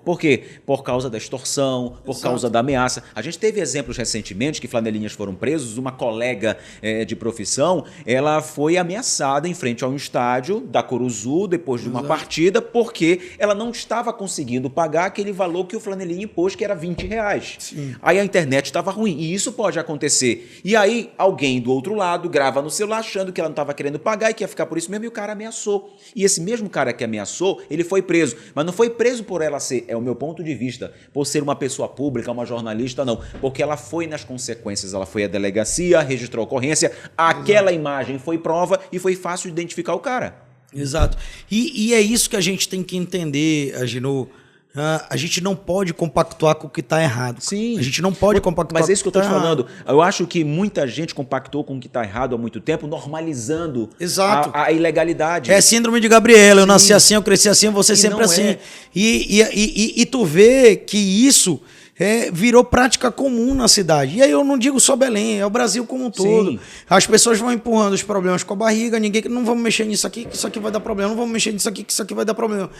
S1: Por quê? Por causa da extorsão, por causa da ameaça. A gente teve exemplos recentemente que flanelinhas foram presos. Uma colega de profissão, ela foi ameaçada em frente a um estádio da Curuzu depois de uma partida porque ela não estava conseguindo pagar aquele valor que o flanelinha impôs, que era R$20.
S2: Sim.
S1: Aí a internet estava ruim e isso pode acontecer. E aí alguém do outro lado grava no celular achando que ela não estava querendo pagar e que ia ficar por isso mesmo e o cara ameaçou. E esse mesmo cara que ameaçou, ele foi preso. Mas não foi preso por ela ser, é o meu ponto de vista, por ser uma pessoa pública, uma jornalista, não. Porque ela foi nas consequências, ela foi à delegacia, registrou a ocorrência, aquela imagem foi prova e foi fácil identificar o cara.
S2: Exato. E é isso que a gente tem que entender, Agenor. A gente não pode compactuar com o que está errado.
S1: Sim.
S2: A gente não pode compactuar.
S1: Mas é isso que eu estou te falando. Eu acho que muita gente compactou com o que está errado há muito tempo, normalizando a ilegalidade.
S2: É síndrome de Gabriela. Eu nasci assim, eu cresci assim, você sempre assim. E tu vê que isso virou prática comum na cidade. E aí eu não digo só Belém, é o Brasil como um todo.
S1: Sim.
S2: As pessoas vão empurrando os problemas com a barriga, não vamos mexer nisso aqui, que isso aqui vai dar problema, não vamos mexer nisso aqui, que isso aqui vai dar problema.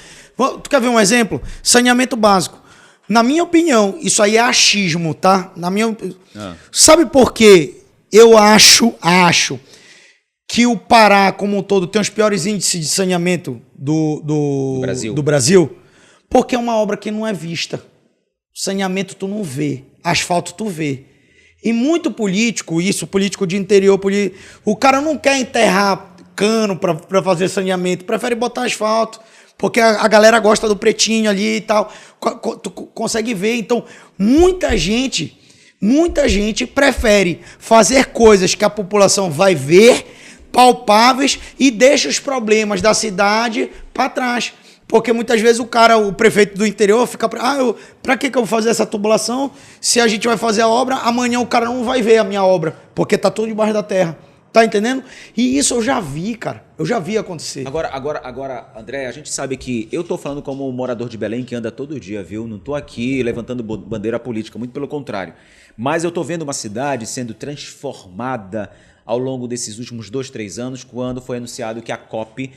S2: Tu quer ver um exemplo? Saneamento básico. Na minha opinião, isso aí é achismo, tá? Sabe por quê? Eu acho que o Pará, como um todo, tem os piores índices de saneamento do Brasil, porque é uma obra que não é vista. Saneamento tu não vê, asfalto tu vê. E muito político de interior, o cara não quer enterrar cano para fazer saneamento, prefere botar asfalto, porque a galera gosta do pretinho ali e tal, tu consegue ver. Então, muita gente prefere fazer coisas que a população vai ver, palpáveis, e deixa os problemas da cidade para trás. Porque muitas vezes o prefeito do interior fica... Pra que eu vou fazer essa tubulação se a gente vai fazer a obra, amanhã o cara não vai ver a minha obra, porque tá tudo debaixo da terra. Tá entendendo? E isso eu já vi, cara. Eu já vi acontecer.
S1: Agora, André, a gente sabe que eu tô falando como um morador de Belém que anda todo dia, viu? Não tô aqui levantando bandeira política, muito pelo contrário. Mas eu tô vendo uma cidade sendo transformada ao longo desses últimos 2, 3 anos, quando foi anunciado que a COP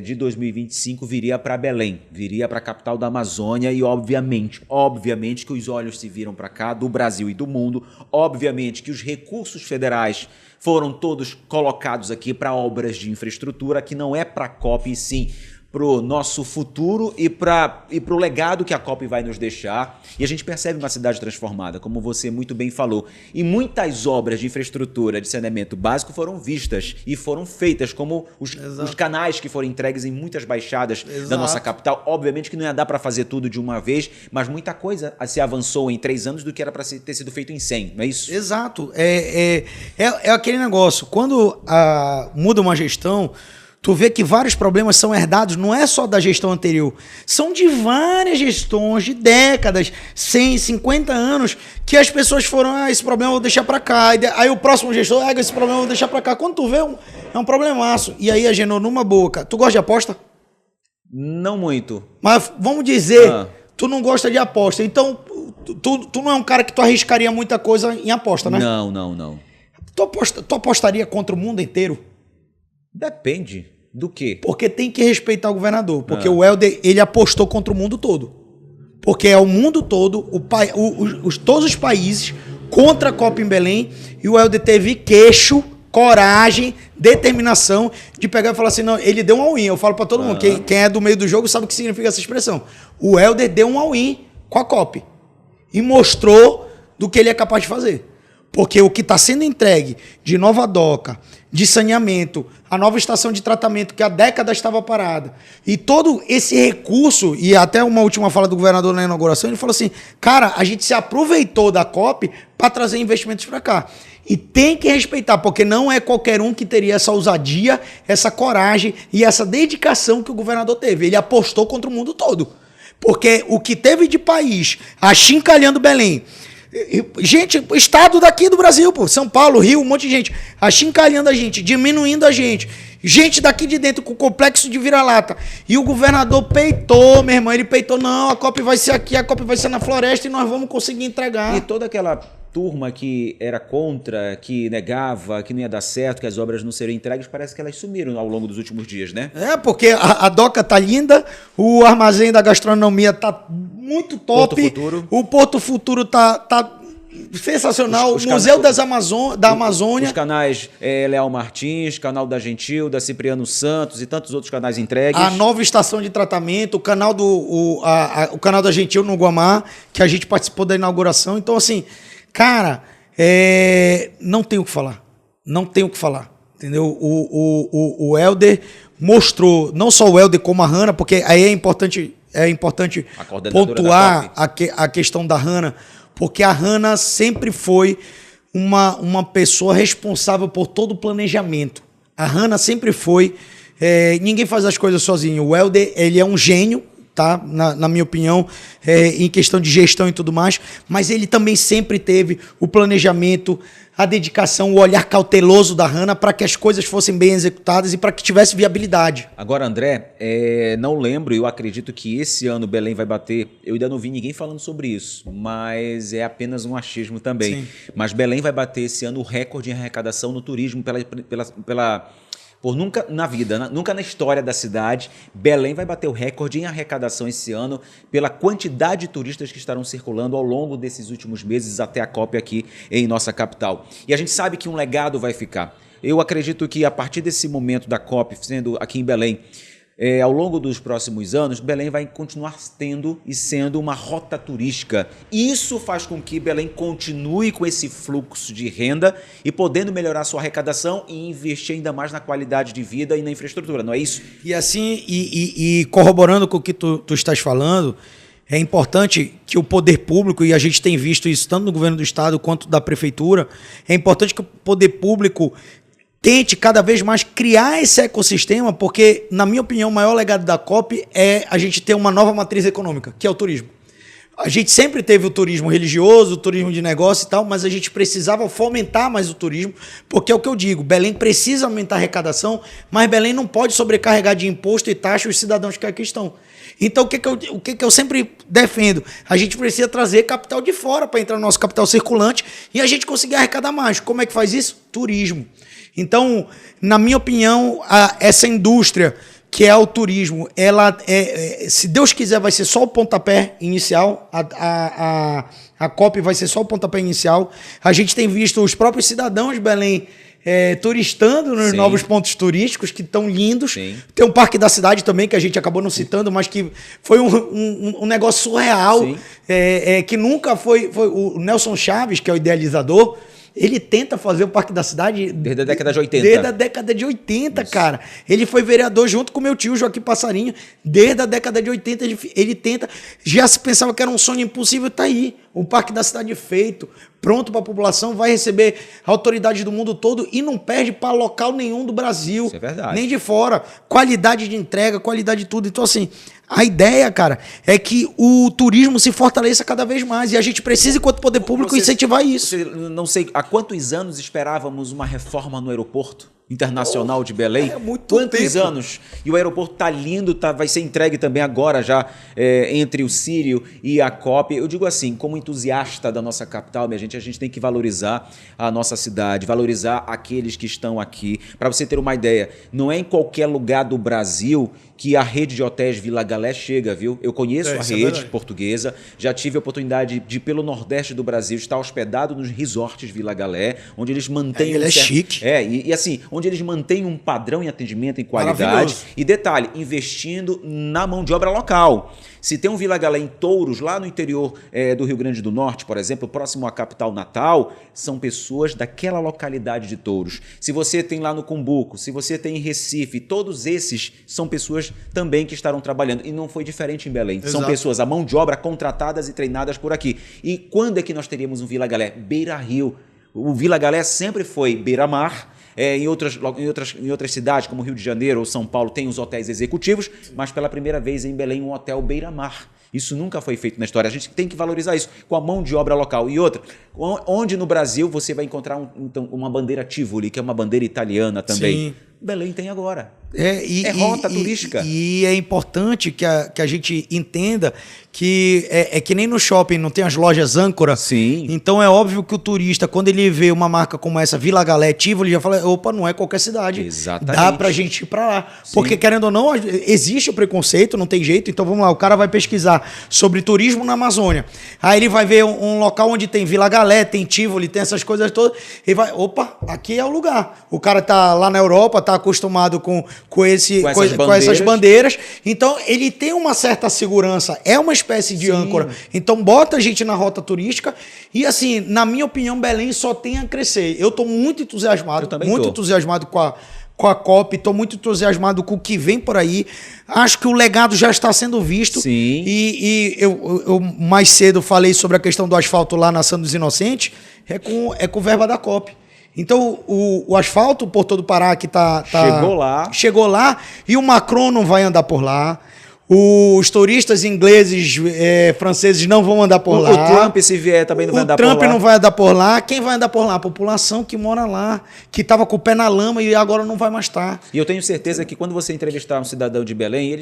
S1: de 2025 viria para Belém, viria para a capital da Amazônia, e obviamente que os olhos se viram para cá, do Brasil e do mundo, obviamente que os recursos federais foram todos colocados aqui para obras de infraestrutura, que não é para a COP, e sim para o nosso futuro e para o legado que a COP vai nos deixar. E a gente percebe uma cidade transformada, como você muito bem falou. E muitas obras de infraestrutura de saneamento básico foram vistas e foram feitas, como os canais que foram entregues em muitas baixadas da nossa capital. Obviamente que não ia dar para fazer tudo de uma vez, mas muita coisa se avançou em 3 anos do que era para ter sido feito em 100, não é isso?
S2: Exato. É aquele negócio. Quando muda uma gestão, tu vê que vários problemas são herdados, não é só da gestão anterior, são de várias gestões, de décadas, 100, 50 anos, que as pessoas foram, esse problema eu vou deixar pra cá, aí o próximo gestor, esse problema eu vou deixar pra cá. Quando tu vê, é um problemaço. E aí agenou numa boca. Tu gosta de aposta?
S1: Não muito.
S2: Mas vamos dizer, tu não gosta de aposta, então tu não é um cara que tu arriscaria muita coisa em aposta, né?
S1: Não.
S2: Tu apostaria contra o mundo inteiro?
S1: Depende do quê?
S2: Porque tem que respeitar o governador. Porque o Helder, ele apostou contra o mundo todo. Porque é o mundo todo, todos os países contra a Copa em Belém. E o Helder teve queixo, coragem, determinação de pegar e falar assim, não, ele deu um all-in. Eu falo pra todo mundo, quem é do meio do jogo sabe o que significa essa expressão. O Helder deu um all-in com a Copa. E mostrou do que ele é capaz de fazer. Porque o que está sendo entregue de nova doca, de saneamento, a nova estação de tratamento que há décadas estava parada, e todo esse recurso, e até uma última fala do governador na inauguração, ele falou assim, cara, a gente se aproveitou da COP para trazer investimentos para cá. E tem que respeitar, porque não é qualquer um que teria essa ousadia, essa coragem e essa dedicação que o governador teve. Ele apostou contra o mundo todo. Porque o que teve de país achincalhando Belém, gente, estado daqui do Brasil, pô, São Paulo, Rio, um monte de gente achincalhando a gente, diminuindo a gente daqui de dentro com o complexo de vira-lata, e o governador peitou, meu irmão, ele peitou, não, a COP vai ser aqui, a COP vai ser na floresta e nós vamos conseguir entregar.
S1: E toda aquela turma que era contra, que negava, que não ia dar certo, que as obras não seriam entregues, parece que elas sumiram ao longo dos últimos dias, né?
S2: Porque a doca tá linda, o armazém da gastronomia tá muito top, o Porto Futuro tá sensacional, o Museu da Amazônia.
S1: Os canais Leal Martins, canal da Gentil, da Cipriano Santos e tantos outros canais entregues.
S2: A nova estação de tratamento, o canal o canal da Gentil no Guamá, que a gente participou da inauguração. Então, assim, cara, não tem o que falar. Não tem o que falar. Entendeu? O Helder mostrou, não só o Helder como a Hanna, porque aí é importante pontuar a questão da Hanna, porque a Hanna sempre foi uma pessoa responsável por todo o planejamento. A Hanna sempre foi... ninguém faz as coisas sozinho. O Helder, ele é um gênio, tá? Na minha opinião, em questão de gestão e tudo mais, mas ele também sempre teve o planejamento, a dedicação, o olhar cauteloso da Hanna para que as coisas fossem bem executadas e para que tivesse viabilidade.
S1: Agora, André, não lembro, eu acredito que esse ano Belém vai bater, eu ainda não vi ninguém falando sobre isso, mas é apenas um achismo também.
S2: Sim.
S1: Mas Belém vai bater esse ano o recorde em arrecadação no turismo por nunca na vida, nunca na história da cidade, Belém vai bater o recorde em arrecadação esse ano pela quantidade de turistas que estarão circulando ao longo desses últimos meses até a COP aqui em nossa capital. E a gente sabe que um legado vai ficar. Eu acredito que a partir desse momento da COP, sendo aqui em Belém, ao longo dos próximos anos, Belém vai continuar tendo e sendo uma rota turística. Isso faz com que Belém continue com esse fluxo de renda e podendo melhorar sua arrecadação e investir ainda mais na qualidade de vida e na infraestrutura, não é isso?
S2: E assim, e corroborando com o que tu estás falando, é importante que o poder público, e a gente tem visto isso tanto no governo do estado quanto da prefeitura, é importante que o poder público tente cada vez mais criar esse ecossistema, porque, na minha opinião, o maior legado da COP é a gente ter uma nova matriz econômica, que é o turismo. A gente sempre teve o turismo religioso, o turismo de negócio e tal, mas a gente precisava fomentar mais o turismo, porque é o que eu digo, Belém precisa aumentar a arrecadação, mas Belém não pode sobrecarregar de imposto e taxa os cidadãos que aqui estão. Então, o que eu sempre defendo? A gente precisa trazer capital de fora para entrar no nosso capital circulante e a gente conseguir arrecadar mais. Como é que faz isso? Turismo. Então, na minha opinião, essa indústria que é o turismo, ela se Deus quiser, vai ser só o pontapé inicial, a COP vai ser só o pontapé inicial. A gente tem visto os próprios cidadãos de Belém turistando nos novos pontos turísticos, que estão lindos. Sim. Tem um Parque da Cidade também, que a gente acabou não citando, mas que foi um negócio surreal, que nunca foi o Nelson Chaves, que é o idealizador. Ele tenta fazer o Parque da Cidade
S1: desde a década de 80.
S2: Desde a década de 80, isso. Cara. Ele foi vereador junto com meu tio Joaquim Passarinho. Desde a década de 80 ele tenta. Já se pensava que era um sonho impossível, tá aí. O Parque da Cidade feito, pronto para a população, vai receber autoridades do mundo todo e não perde para local nenhum do Brasil.
S1: Isso é verdade.
S2: Nem de fora. Qualidade de entrega, qualidade de tudo. Então, assim, a ideia, cara, é que o turismo se fortaleça cada vez mais e a gente precisa, enquanto poder público, incentivar isso.
S1: Não sei, há quantos anos esperávamos uma reforma no aeroporto internacional de Belém? Quantos anos? E o aeroporto tá lindo, vai ser entregue também agora já entre o Sírio e a COP. Eu digo assim, como entusiasta da nossa capital, minha gente, a gente tem que valorizar a nossa cidade, valorizar aqueles que estão aqui. Para você ter uma ideia, não é em qualquer lugar do Brasil que a rede de hotéis Vila Galé chega, viu? Eu conheço a rede portuguesa, já tive a oportunidade de, pelo Nordeste do Brasil, estar hospedado nos resorts Vila Galé, onde eles mantêm...
S2: Ele é chique.
S1: E assim, onde eles mantêm um padrão em atendimento, em qualidade. E detalhe, investindo na mão de obra local. Se tem um Vila Galé em Touros, lá no interior do Rio Grande do Norte, por exemplo, próximo à capital Natal, são pessoas daquela localidade de Touros. Se você tem lá no Cumbuco, se você tem em Recife, todos esses são pessoas também que estarão trabalhando. E não foi diferente em Belém. Exato. São pessoas, a mão de obra contratadas e treinadas por aqui. E quando é que nós teríamos um Vila Galé? Beira-Rio. O Vila Galé sempre foi beira-mar. Em outras cidades, como Rio de Janeiro ou São Paulo, tem os hotéis executivos, mas pela primeira vez em Belém, um hotel beira-mar. Isso nunca foi feito na história. A gente tem que valorizar isso com a mão de obra local. E outra, onde no Brasil você vai encontrar uma bandeira Tivoli, que é uma bandeira italiana também? Sim. Belém tem agora. É rota turística.
S2: E é importante que a gente entenda que é que nem no shopping não tem as lojas âncora.
S1: Sim.
S2: Então é óbvio que o turista, quando ele vê uma marca como essa, Vila Galé, Tivoli, já fala, opa, não é qualquer cidade.
S1: Exatamente.
S2: Dá pra gente ir pra lá.
S1: Sim.
S2: Porque, querendo ou não, existe o preconceito, não tem jeito. Então vamos lá, o cara vai pesquisar sobre turismo na Amazônia. Aí ele vai ver um local onde tem Vila Galé, tem Tivoli, tem essas coisas todas. Ele vai, opa, aqui é o lugar. O cara tá lá na Europa, tá acostumado com essas bandeiras. Então, ele tem uma certa segurança. É uma espécie de âncora. Então, bota a gente na rota turística. E, assim, na minha opinião, Belém só tem a crescer. Eu estou muito entusiasmado. Entusiasmado com a COP. Estou muito entusiasmado com o que vem por aí. Acho que o legado já está sendo visto.
S1: Sim.
S2: E eu mais cedo falei sobre a questão do asfalto lá na São dos Inocentes. É com verba da COP. Então, o asfalto por todo o Pará que chegou lá e o Macron não vai andar por lá. Os turistas ingleses, franceses não vão andar por lá.
S1: O Trump, se vier, também não vai andar por lá.
S2: O Trump não vai andar por lá. Quem vai andar por lá? A população que mora lá, que estava com o pé na lama e agora não vai mais estar.
S1: E eu tenho certeza que quando você entrevistar um cidadão de Belém,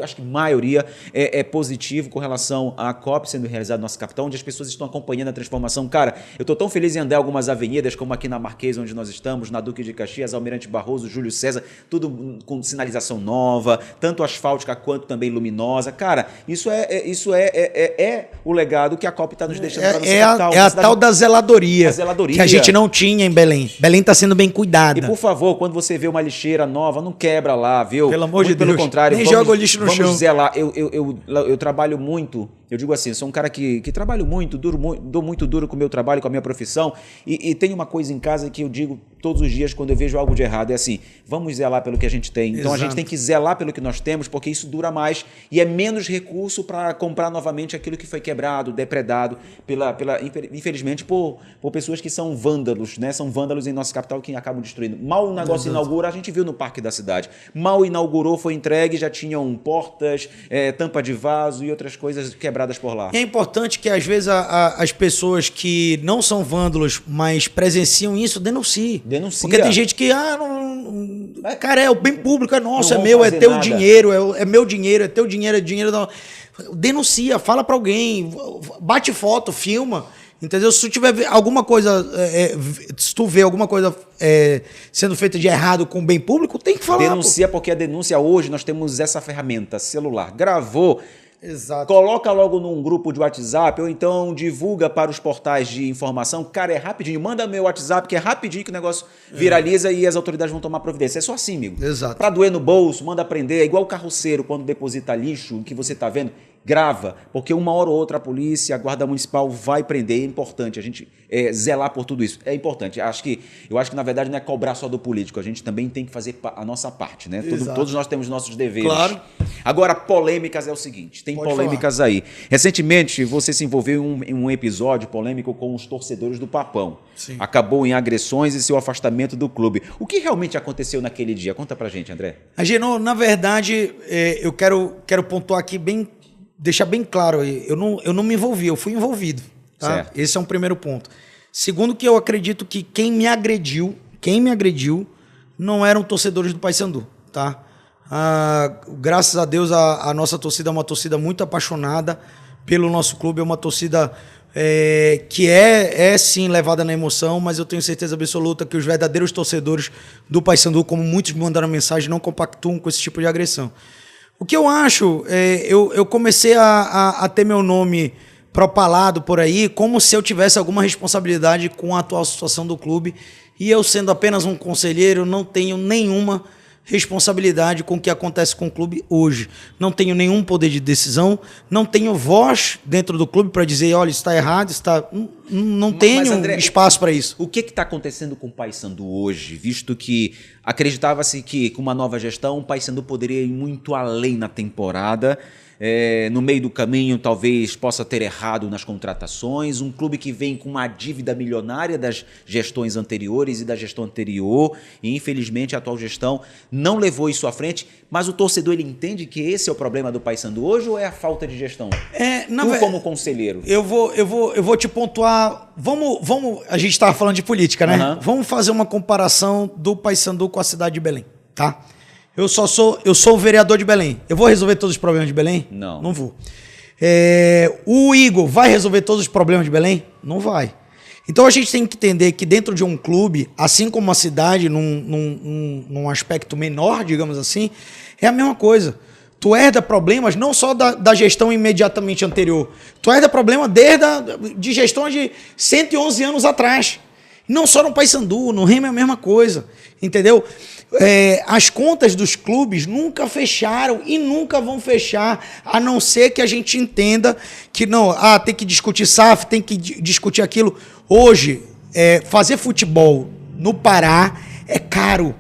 S1: acho que a maioria é positivo com relação à COP sendo realizada no nosso capital, onde as pessoas estão acompanhando a transformação. Cara, eu estou tão feliz em andar em algumas avenidas, como aqui na Marquês, onde nós estamos, na Duque de Caxias, Almirante Barroso, Júlio César, tudo com sinalização nova, tanto asfáltica quanto também luminosa. Cara, isso é o legado que a COP está nos deixando para nossa capital.
S2: É a tal da zeladoria, que a gente não tinha em Belém. Belém está sendo bem cuidada.
S1: E por favor, quando você vê uma lixeira nova, não quebra lá, viu?
S2: Pelo amor de Deus.
S1: Pelo contrário,
S2: nem joga o lixo no chão.
S1: Vamos zelar. Eu trabalho muito. Eu digo assim, sou um cara que trabalho muito, dou muito duro com o meu trabalho, com a minha profissão, e tem uma coisa em casa que eu digo todos os dias quando eu vejo algo de errado, é assim, vamos zelar pelo que a gente tem. Então a gente tem que zelar pelo que nós temos, porque isso dura mais e é menos recurso para comprar novamente aquilo que foi quebrado, depredado, infelizmente, por pessoas que são vândalos, né? São vândalos em nossa capital que acabam destruindo. Mal o negócio inaugura, a gente viu no Parque da Cidade. Mal inaugurou, foi entregue, já tinham portas, tampa de vaso e outras coisas quebradas por lá.
S2: E é importante que, às vezes, as pessoas que não são vândalos, mas presenciam isso, denunciem.
S1: Denuncia.
S2: Porque tem gente que, cara, é o bem público, é nosso, é meu, é teu
S1: nada.
S2: Dinheiro, é meu dinheiro, é teu dinheiro, é dinheiro da... Denuncia, fala pra alguém, bate foto, filma. Entendeu? Se tu tiver alguma coisa, se tu vê alguma coisa sendo feita de errado com o bem público, tem que falar.
S1: Denuncia, porque a denúncia hoje, nós temos essa ferramenta, celular. Gravou,
S2: exato.
S1: Coloca logo num grupo de WhatsApp ou então divulga para os portais de informação. Cara, é rapidinho. Manda meu WhatsApp, que é rapidinho que o negócio viraliza e as autoridades vão tomar providência. É só assim, amigo.
S2: Exato.
S1: Para doer no bolso, manda prender. É igual o carroceiro quando deposita lixo, que você tá vendo. Grava, porque uma hora ou outra a polícia, a guarda municipal vai prender. É importante a gente zelar por tudo isso. É importante. Eu acho que na verdade não é cobrar só do político. A gente também tem que fazer a nossa parte, né? Todos nós temos nossos deveres.
S2: Claro.
S1: Agora, polêmicas é o seguinte. Tem polêmicas aí. Recentemente, você se envolveu em um episódio polêmico com os torcedores do Papão.
S2: Sim.
S1: Acabou em agressões e seu afastamento do clube. O que realmente aconteceu naquele dia? Conta pra gente, André.
S2: Agenor, na verdade, eu quero pontuar aqui deixar bem claro aí, eu não me envolvi, eu fui envolvido. Tá?
S1: Certo.
S2: Esse é um primeiro ponto. Segundo, que eu acredito que quem me agrediu não eram torcedores do Paysandu. Tá? Graças a Deus, a nossa torcida é uma torcida muito apaixonada pelo nosso clube, é uma torcida que é sim levada na emoção, mas eu tenho certeza absoluta que os verdadeiros torcedores do Paysandu, como muitos me mandaram mensagem, não compactuam com esse tipo de agressão. O que eu acho, eu comecei a ter meu nome propalado por aí como se eu tivesse alguma responsabilidade com a atual situação do clube, e eu, sendo apenas um conselheiro, não tenho nenhuma responsabilidade com o que acontece com o clube hoje. Não tenho nenhum poder de decisão, não tenho voz dentro do clube para dizer, olha, isso está errado, não tenho André, espaço para isso.
S1: O que está acontecendo com o Paysandu hoje, visto que acreditava-se que com uma nova gestão o Paysandu poderia ir muito além na temporada? No meio do caminho talvez possa ter errado nas contratações, um clube que vem com uma dívida milionária das gestões anteriores e da gestão anterior, e infelizmente a atual gestão não levou isso à frente, mas o torcedor ele entende que esse é o problema do Paysandu hoje ou é a falta de gestão? Como conselheiro.
S2: Eu vou te pontuar, vamos, a gente estava falando de política, né? Uhum. Vamos fazer uma comparação do Paysandu com a cidade de Belém, tá? Eu sou o vereador de Belém. Eu vou resolver todos os problemas de Belém?
S1: Não.
S2: Não vou. O Igor vai resolver todos os problemas de Belém? Não vai. Então a gente tem que entender que dentro de um clube, assim como uma cidade, num aspecto menor, digamos assim, é a mesma coisa. Tu herda problemas não só da gestão imediatamente anterior. Tu herda problema de gestões de 111 anos atrás. Não só no Paysandu, no Remo é a mesma coisa. Entendeu? As contas dos clubes nunca fecharam e nunca vão fechar, a não ser que a gente entenda que não, tem que discutir SAF, tem que discutir aquilo. Hoje, fazer futebol no Pará é caro.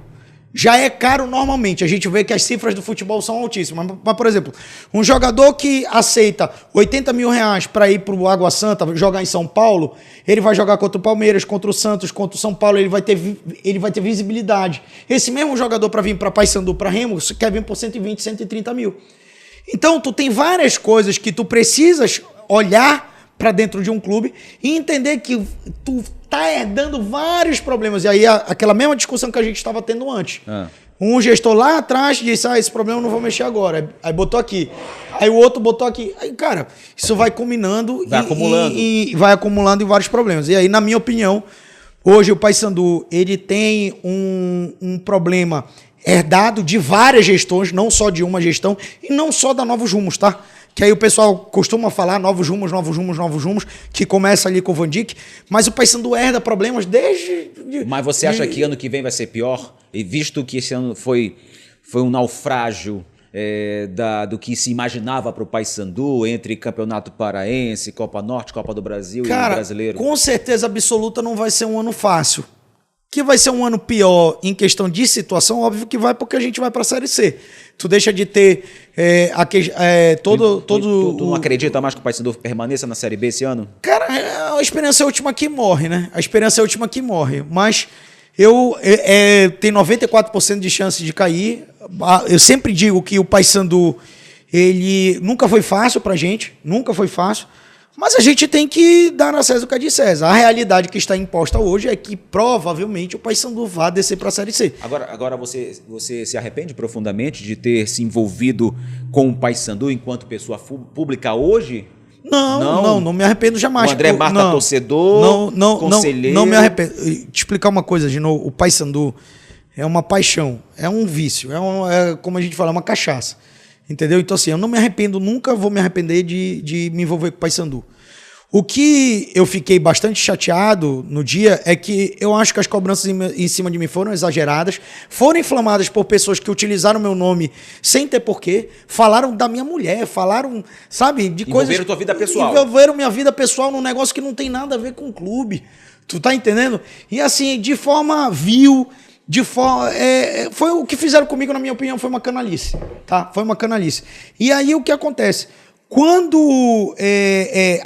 S2: Já é caro normalmente. A gente vê que as cifras do futebol são altíssimas. Mas, por exemplo, um jogador que aceita 80 mil reais para ir para o Água Santa, jogar em São Paulo, ele vai jogar contra o Palmeiras, contra o Santos, contra o São Paulo, ele vai ter visibilidade. Esse mesmo jogador para vir para Paysandu, para Remo, quer vir por 120, 130 mil. Então, tu tem várias coisas que tu precisas olhar para dentro de um clube e entender que tu tá herdando vários problemas. E aí, aquela mesma discussão que a gente estava tendo antes. Um gestor lá atrás disse, esse problema eu não vou mexer agora. Aí botou aqui. Aí o outro botou aqui. Aí, cara, isso vai combinando e vai acumulando em vários problemas. E aí, na minha opinião, hoje o Paysandu, ele tem um problema herdado de várias gestões, não só de uma gestão, e não só da Novos Rumos, tá? Que aí o pessoal costuma falar novos rumos, que começa ali com o Van Dijk, mas o Paysandu herda problemas desde...
S1: Mas você acha que ano que vem vai ser pior? E visto que esse ano foi um naufrágio do que se imaginava para o Paysandu entre Campeonato Paraense, Copa Norte, Copa do Brasil e Brasileiro?
S2: Com certeza absoluta não vai ser um ano fácil. Que vai ser um ano pior em questão de situação, óbvio que vai, porque a gente vai para a Série C. Tu deixa de ter
S1: Tu não acredita mais que o Paysandu permaneça na Série B esse ano?
S2: Cara, a esperança é a última que morre, né? A esperança é a última que morre. Mas tem 94% de chance de cair. Eu sempre digo que o Paysandu, ele nunca foi fácil pra gente, nunca foi fácil. Mas a gente tem que dar a César o que é de César. A realidade que está imposta hoje é que provavelmente o Paysandu vai descer para a Série C.
S1: Agora você se arrepende profundamente de ter se envolvido com o Paysandu enquanto pessoa pública hoje?
S2: Não me arrependo jamais.
S1: O André Marta, torcedor, conselheiro...
S2: Não me arrependo. Te explicar uma coisa, Gino, o Paysandu é uma paixão, é um vício, como a gente fala, é uma cachaça. Entendeu? Então, assim, eu não me arrependo, nunca vou me arrepender de me envolver com o Paysandu. O que eu fiquei bastante chateado no dia é que eu acho que as cobranças em cima de mim foram exageradas, foram inflamadas por pessoas que utilizaram meu nome sem ter porquê, falaram da minha mulher, falaram, sabe, de coisas...
S1: Envolveram tua vida pessoal.
S2: Envolveram minha vida pessoal num negócio que não tem nada a ver com o clube. Tu tá entendendo? E assim, de forma vil... foi o que fizeram comigo, na minha opinião, foi uma canalice, tá? Foi uma canalice. E aí o que acontece? Quando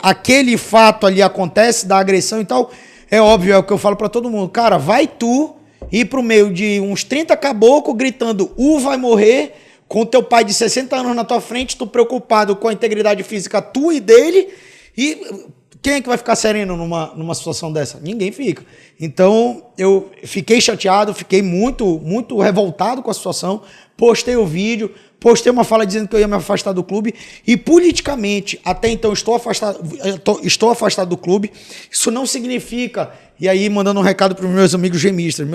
S2: aquele fato ali acontece, da agressão e tal, é óbvio, é o que eu falo pra todo mundo. Cara, vai tu ir pro meio de uns 30 caboclos gritando, vai morrer, com teu pai de 60 anos na tua frente, tu preocupado com a integridade física tua e dele, e... Quem é que vai ficar sereno numa situação dessa? Ninguém fica. Então, eu fiquei chateado, fiquei muito, muito revoltado com a situação, postei o vídeo, postei uma fala dizendo que eu ia me afastar do clube e politicamente, até então, estou afastado do clube. Isso não significa... E aí, mandando um recado para os meus amigos gemistas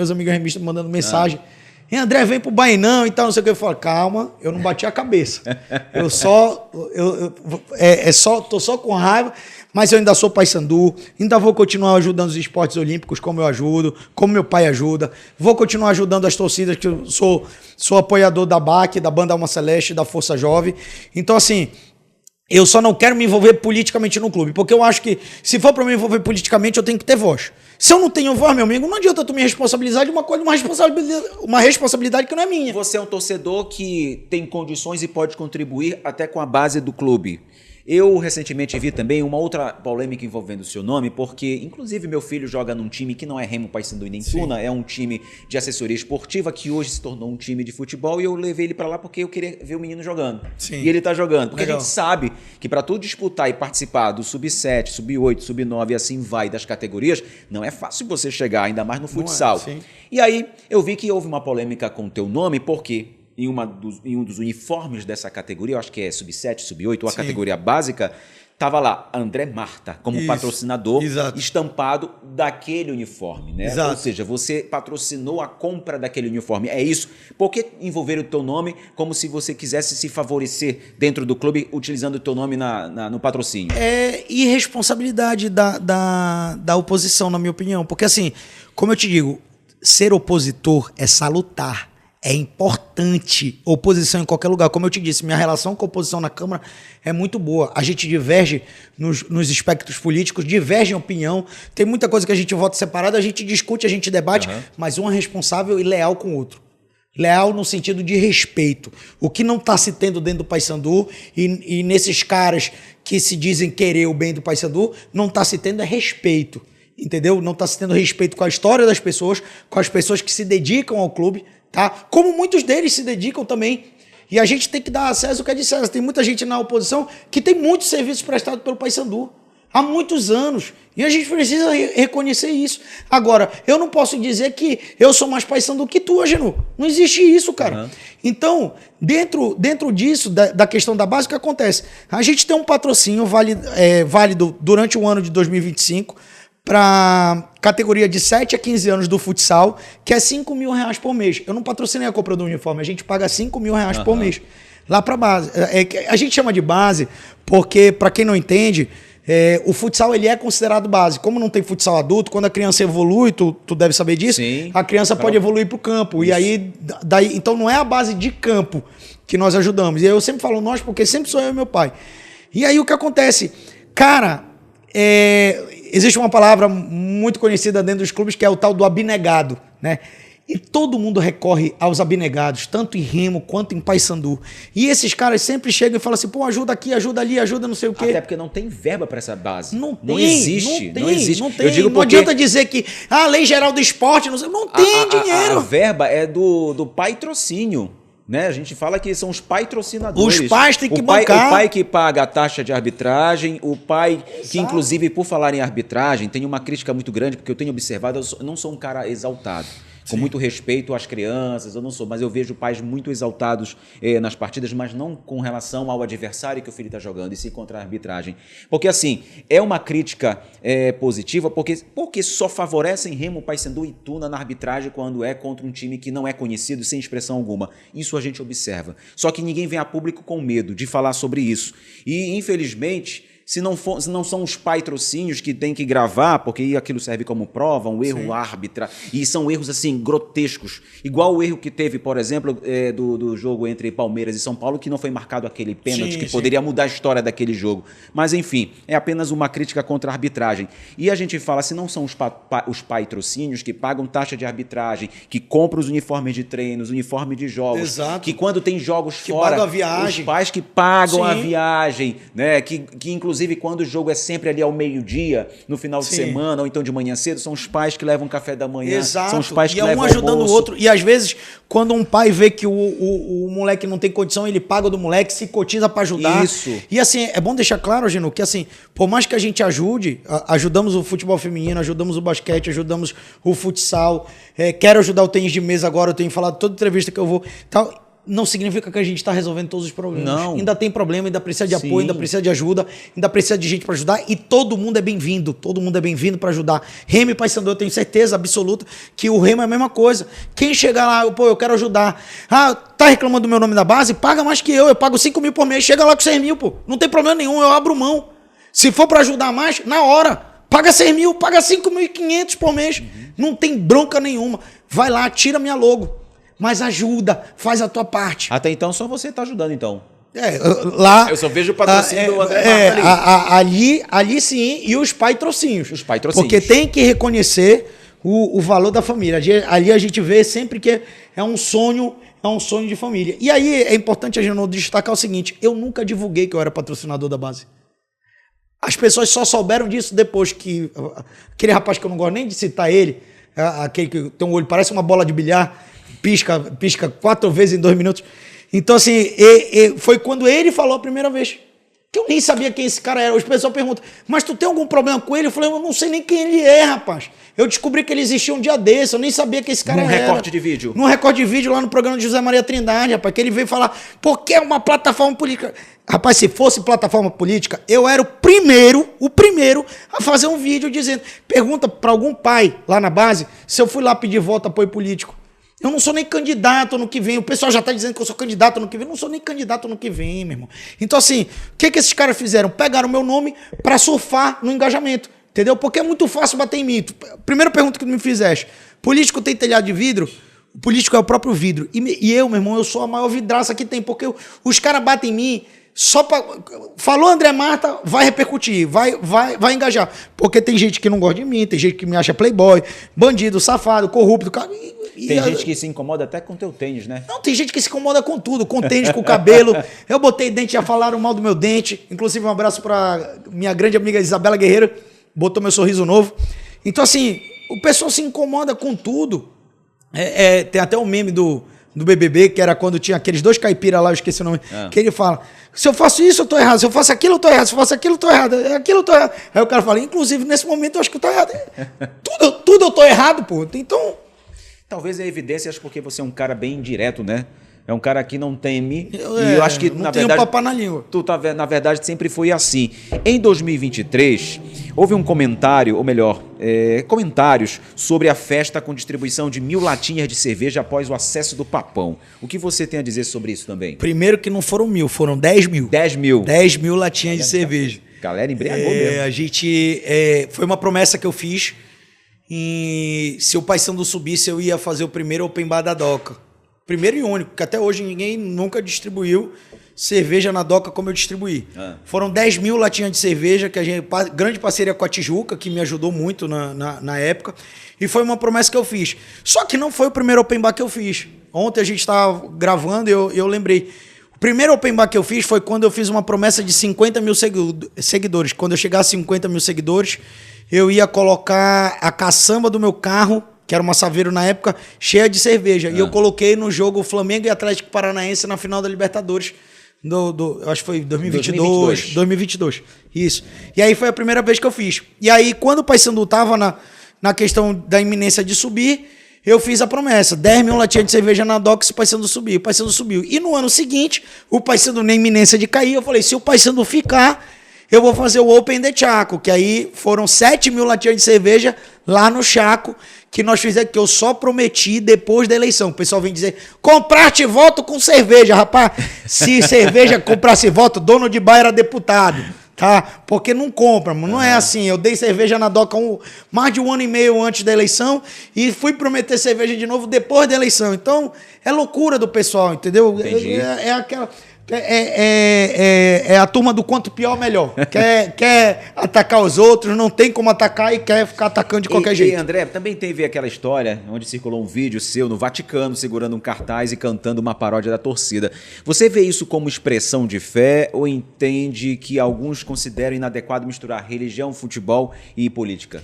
S2: mandando mensagem. E André, vem pro Bainão e tal, não sei o que. Eu falo, calma, eu não bati a cabeça. Tô só com raiva, mas eu ainda sou Paysandu, ainda vou continuar ajudando os esportes olímpicos como eu ajudo, como meu pai ajuda. Vou continuar ajudando as torcidas, que eu sou apoiador da BAC, da Banda Alma Celeste, da Força Jovem. Então, assim... Eu só não quero me envolver politicamente no clube, porque eu acho que, se for para me envolver politicamente, eu tenho que ter voz. Se eu não tenho voz, meu amigo, não adianta tu me responsabilizar de uma coisa, uma responsabilidade que não é minha.
S1: Você é um torcedor que tem condições e pode contribuir até com a base do clube. Eu recentemente vi também uma outra polêmica envolvendo o seu nome, porque inclusive meu filho joga num time que não é Remo, Paysandu e nem Tuna, é um time de assessoria esportiva que hoje se tornou um time de futebol, e eu levei ele pra lá porque eu queria ver o menino jogando. Sim. E ele tá jogando. Porque legal. A gente sabe que pra tu disputar e participar do Sub-7, Sub-8, Sub-9 e assim vai das categorias, não é fácil você chegar, ainda mais no futsal. E aí eu vi que houve uma polêmica com o teu nome, porque... Em um dos uniformes dessa categoria, eu acho que é Sub-7, Sub-8, ou a categoria básica, estava lá André Marta como patrocinador, estampado daquele uniforme, né? Ou seja, você patrocinou a compra daquele uniforme. É isso. Por que envolver o teu nome como se você quisesse se favorecer dentro do clube utilizando o teu nome no patrocínio?
S2: É irresponsabilidade da oposição, na minha opinião. Porque assim, como eu te digo, ser opositor é salutar. É importante oposição em qualquer lugar. Como eu te disse, minha relação com a oposição na Câmara é muito boa. A gente diverge nos espectros políticos, diverge em opinião. Tem muita coisa que a gente vota separado, a gente discute, a gente debate, mas um é responsável e leal com o outro. Leal no sentido de respeito. O que não está se tendo dentro do Paysandu e nesses caras que se dizem querer o bem do Paysandu, não está se tendo é respeito. Entendeu? Não está se tendo respeito com a história das pessoas, com as pessoas que se dedicam ao clube, tá? Como muitos deles se dedicam também. E a gente tem que dar a César o que é de César. Tem muita gente na oposição que tem muitos serviços prestados pelo Paysandu há muitos anos. E a gente precisa reconhecer isso. Agora, eu não posso dizer que eu sou mais Paysandu que tu, Agenor. Não existe isso, cara. Uhum. Então, dentro disso, da questão da base, o que acontece? A gente tem um patrocínio válido durante o ano de 2025 para categoria de 7 a 15 anos do futsal, que é R$5.000 por mês. Eu não patrocinei a compra do uniforme, a gente paga R$5.000 por mês lá para base. A gente chama de base porque, para quem não entende, o futsal ele é considerado base. Como não tem futsal adulto, quando a criança evolui, tu deve saber disso, sim, a criança pode evoluir para o campo. Isso. E aí, então não é a base de campo que nós ajudamos. E aí eu sempre falo nós, porque sempre sou eu e meu pai. E aí o que acontece? Cara, existe uma palavra muito conhecida dentro dos clubes que é o tal do abnegado, né? E todo mundo recorre aos abnegados, tanto em Remo quanto em Paysandu. E esses caras sempre chegam e falam assim, pô, ajuda aqui, ajuda ali, ajuda não sei o quê.
S1: Até porque não tem verba para essa base.
S2: Não
S1: existe.
S2: Eu digo não adianta dizer que a Lei Geral do Esporte, não tem dinheiro.
S1: A verba é do patrocínio. Né? A gente fala que são os patrocinadores.
S2: Os pais têm que bancar.
S1: O pai que paga a taxa de arbitragem, o pai que, inclusive, por falar em arbitragem, tem uma crítica muito grande, porque eu tenho observado, eu não sou um cara exaltado. Com muito respeito às crianças, eu não sou, mas eu vejo pais muito exaltados nas partidas, mas não com relação ao adversário que o filho está jogando, e sim contra a arbitragem. Porque, assim, é uma crítica positiva, porque só favorecem Remo, Paysandu e Tuna na arbitragem quando é contra um time que não é conhecido, sem expressão alguma. Isso a gente observa. Só que ninguém vem a público com medo de falar sobre isso. E, infelizmente, se não são os patrocínios que tem que gravar, porque aquilo serve como prova, um erro árbitra, e são erros assim grotescos. Igual o erro que teve, por exemplo, do jogo entre Palmeiras e São Paulo, que não foi marcado aquele pênalti, que poderia mudar a história daquele jogo. Mas, enfim, é apenas uma crítica contra a arbitragem. E a gente fala, se não são os patrocínios que pagam taxa de arbitragem, que compram os uniformes de treinos, uniforme de jogos,
S2: exato,
S1: que quando tem jogos fora,
S2: pagam a viagem,
S1: os pais que pagam a viagem, né, que inclusive quando o jogo é sempre ali ao meio-dia, no final de semana, ou então de manhã cedo, são os pais que levam café da manhã,
S2: exato,
S1: são os pais que levam
S2: um ajudando
S1: almoço.
S2: O outro. E às vezes, quando um pai vê que o moleque não tem condição, ele paga do moleque, se cotiza para ajudar.
S1: Isso.
S2: E assim, é bom deixar claro, Geno, que assim, por mais que a gente ajudamos o futebol feminino, ajudamos o basquete, ajudamos o futsal, quero ajudar o tênis de mesa agora, eu tenho falado toda entrevista que eu vou, tal. Não significa que a gente está resolvendo todos os problemas.
S1: Não.
S2: Ainda tem problema, ainda precisa de apoio, ainda precisa de ajuda, ainda precisa de gente para ajudar, e todo mundo é bem-vindo. Todo mundo é bem-vindo para ajudar. Remo e Paysandu, eu tenho certeza absoluta que o Remo é a mesma coisa. Quem chegar lá, pô, eu quero ajudar. Ah, tá reclamando do meu nome da base? Paga mais que eu pago 5 mil por mês. Chega lá com 6 mil, pô. Não tem problema nenhum, eu abro mão. Se for para ajudar mais, na hora. Paga 6 mil, paga 5.500 por mês. Não tem bronca nenhuma. Vai lá, tira minha logo. Mas ajuda, faz a tua parte.
S1: Até então, só você está ajudando, então.
S2: Lá...
S1: Eu só vejo o patrocínio do André Marta
S2: ali sim, e os patrocínios.
S1: Os patrocínios.
S2: Porque tem que reconhecer o valor da família. Ali a gente vê sempre que é um sonho de família. E aí é importante a gente destacar o seguinte, eu nunca divulguei que eu era patrocinador da base. As pessoas só souberam disso depois que... Aquele rapaz que eu não gosto nem de citar ele, aquele que tem um olho, parece uma bola de bilhar, pisca 4 vezes em 2 minutos. Então, assim, foi quando ele falou a primeira vez. Que eu nem sabia quem esse cara era. Os pessoal perguntam, mas tu tem algum problema com ele? Eu falei, eu não sei nem quem ele é, rapaz. Eu descobri que ele existia um dia desse, eu nem sabia que esse cara era.
S1: Num recorte de vídeo.
S2: Num recorte de vídeo lá no programa de José Maria Trindade, rapaz, que ele veio falar, porque é uma plataforma política. Rapaz, se fosse plataforma política, eu era o primeiro a fazer um vídeo dizendo, pergunta para algum pai lá na base se eu fui lá pedir voto, apoio político. Eu não sou nem candidato no que vem. O pessoal já está dizendo que eu sou candidato no que vem. Eu não sou nem candidato no que vem, meu irmão. Então, assim, o que esses caras fizeram? Pegaram o meu nome para surfar no engajamento. Entendeu? Porque é muito fácil bater em mim. Primeira pergunta que tu me fizeste. Político tem telhado de vidro? O político é o próprio vidro. E eu, meu irmão, eu sou a maior vidraça que tem. Porque os caras batem em mim... Só para falou André Marta, vai repercutir, vai engajar. Porque tem gente que não gosta de mim, tem gente que me acha playboy, bandido, safado, corrupto.
S1: Tem gente que se incomoda até com teu tênis, né?
S2: Não, tem gente que se incomoda com tudo, com tênis, com cabelo. Eu botei dente, já falaram mal do meu dente. Inclusive, um abraço para minha grande amiga Isabela Guerreiro, botou meu sorriso novo. Então, assim, o pessoal se incomoda com tudo. Tem até um meme do do BBB, que era quando tinha aqueles 2 caipiras lá, eu esqueci o nome, que ele fala, se eu faço isso, eu tô errado, se eu faço aquilo, eu tô errado, se eu faço aquilo, eu tô errado, aquilo, eu tô errado. Aí o cara fala, inclusive, nesse momento, eu acho que eu tô errado. Tudo eu tô errado, pô. Então...
S1: Talvez é evidência, acho porque você é um cara bem direto, né? É um cara que não teme. E eu acho que,
S2: na verdade, papá na língua.
S1: Na verdade, sempre foi assim. Em 2023, houve um comentário, ou melhor, comentários sobre a festa com distribuição de 1.000 latinhas de cerveja após o acesso do Papão. O que você tem a dizer sobre isso também?
S2: Primeiro que não foram 1.000, foram 10 mil.
S1: 10 mil.
S2: 10 mil latinhas de cerveja.
S1: Galera embriagou mesmo.
S2: A gente... foi uma promessa que eu fiz. E se o Paysandu subisse, eu ia fazer o primeiro open bar da Doca. Primeiro e único, porque até hoje ninguém nunca distribuiu cerveja na Doca como eu distribuí. Foram 10 mil latinhas de cerveja, que a gente, grande parceria com a Tijuca, que me ajudou muito na época. E foi uma promessa que eu fiz. Só que não foi o primeiro open bar que eu fiz. Ontem a gente estava gravando e eu lembrei. O primeiro open bar que eu fiz foi quando eu fiz uma promessa de 50 mil seguidores. Quando eu chegar a 50 mil seguidores, eu ia colocar a caçamba do meu carro, que era uma Saveiro na época, cheia de cerveja. E eu coloquei no jogo Flamengo e Atlético Paranaense na final da Libertadores. Eu acho que foi 2022. Isso. E aí foi a primeira vez que eu fiz. E aí, quando o Paysandu estava na questão da iminência de subir, eu fiz a promessa. 10 mil latinhas de cerveja na Doca se o Paysandu subir. O Paysandu subiu. E no ano seguinte, o Paysandu na iminência de cair, eu falei, se o Paysandu ficar, eu vou fazer o Open de Chaco, que aí foram 7 mil latinhas de cerveja lá no Chaco, que nós fizemos, que eu só prometi depois da eleição. O pessoal vem dizer, compraste voto com cerveja, rapaz. Se cerveja comprasse voto, dono de bar era deputado, tá? Porque não compra, não é assim. Eu dei cerveja na Doca mais de 1 ano e meio antes da eleição e fui prometer cerveja de novo depois da eleição. Então, é loucura do pessoal, entendeu? É aquela... É a turma do quanto pior, melhor. Quer atacar os outros, não tem como atacar e quer ficar atacando de qualquer jeito.
S1: E André, também teve aquela história onde circulou um vídeo seu no Vaticano segurando um cartaz e cantando uma paródia da torcida. Você vê isso como expressão de fé ou entende que alguns consideram inadequado misturar religião, futebol e política?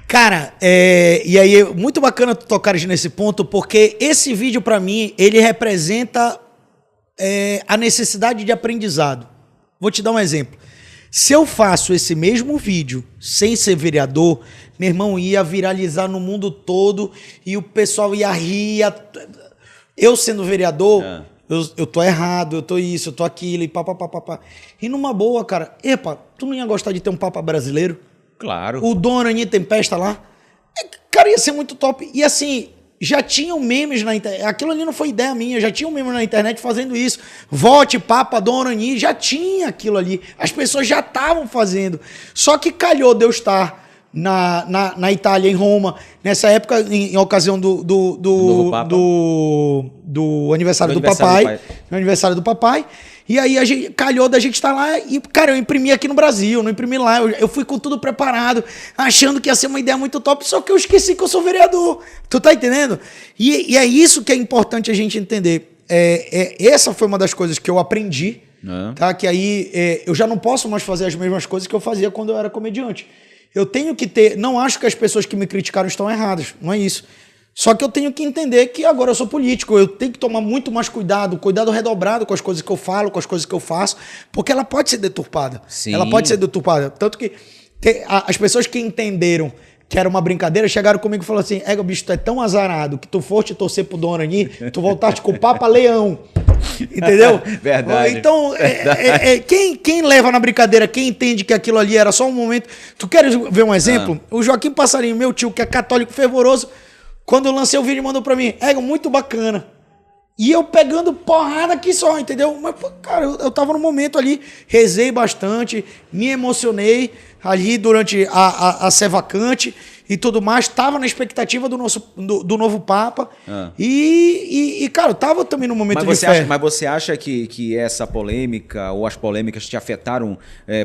S2: Cara, e aí é muito bacana tu tocares nesse ponto, porque esse vídeo pra mim, ele representa... a necessidade de aprendizado. Vou te dar um exemplo. Se eu faço esse mesmo vídeo sem ser vereador, meu irmão, ia viralizar no mundo todo e o pessoal ia rir. Eu sendo vereador, eu tô errado, eu tô isso, eu tô aquilo e papapá. E numa boa, cara, tu não ia gostar de ter um Papa brasileiro?
S1: Claro.
S2: O Dom Arani Tempesta lá? Cara, ia ser muito top. E assim... já tinham memes na internet, aquilo ali não foi ideia minha, já tinham memes na internet fazendo isso, vote Papa Dom Arani, já tinha aquilo ali, as pessoas já estavam fazendo, só que calhou de eu estar na Itália, em Roma, nessa época, em ocasião do aniversário do papai, no aniversário do papai, e aí calhou da gente estar lá e, cara, eu imprimi aqui no Brasil, não imprimi lá, eu fui com tudo preparado, achando que ia ser uma ideia muito top, só que eu esqueci que eu sou vereador. Tu tá entendendo? E é isso que é importante a gente entender. Essa foi uma das coisas que eu aprendi, tá? Que aí eu já não posso mais fazer as mesmas coisas que eu fazia quando eu era comediante. Eu tenho que ter... Não acho que as pessoas que me criticaram estão erradas, não é isso. Só que eu tenho que entender que agora eu sou político, eu tenho que tomar muito mais cuidado redobrado com as coisas que eu falo, com as coisas que eu faço, porque ela pode ser deturpada.
S1: Sim.
S2: Ela pode ser deturpada. Tanto que as pessoas que entenderam que era uma brincadeira, chegaram comigo e falaram assim, bicho, tu é tão azarado que tu foste torcer pro Dom Arani, tu voltaste com o Papa Leão. Entendeu?
S1: Verdade.
S2: Então, quem leva na brincadeira, quem entende que aquilo ali era só um momento... Tu queres ver um exemplo? O Joaquim Passarinho, meu tio, que é católico fervoroso, quando eu lancei o vídeo, mandou pra mim, muito bacana. E eu pegando porrada aqui só, entendeu? Mas, pô, cara, eu tava no momento ali, rezei bastante, me emocionei ali durante a Sé Vacante e tudo mais. Tava na expectativa do novo Papa. E, cara, eu tava também no momento de fé.
S1: Mas você acha que essa polêmica ou as polêmicas te afetaram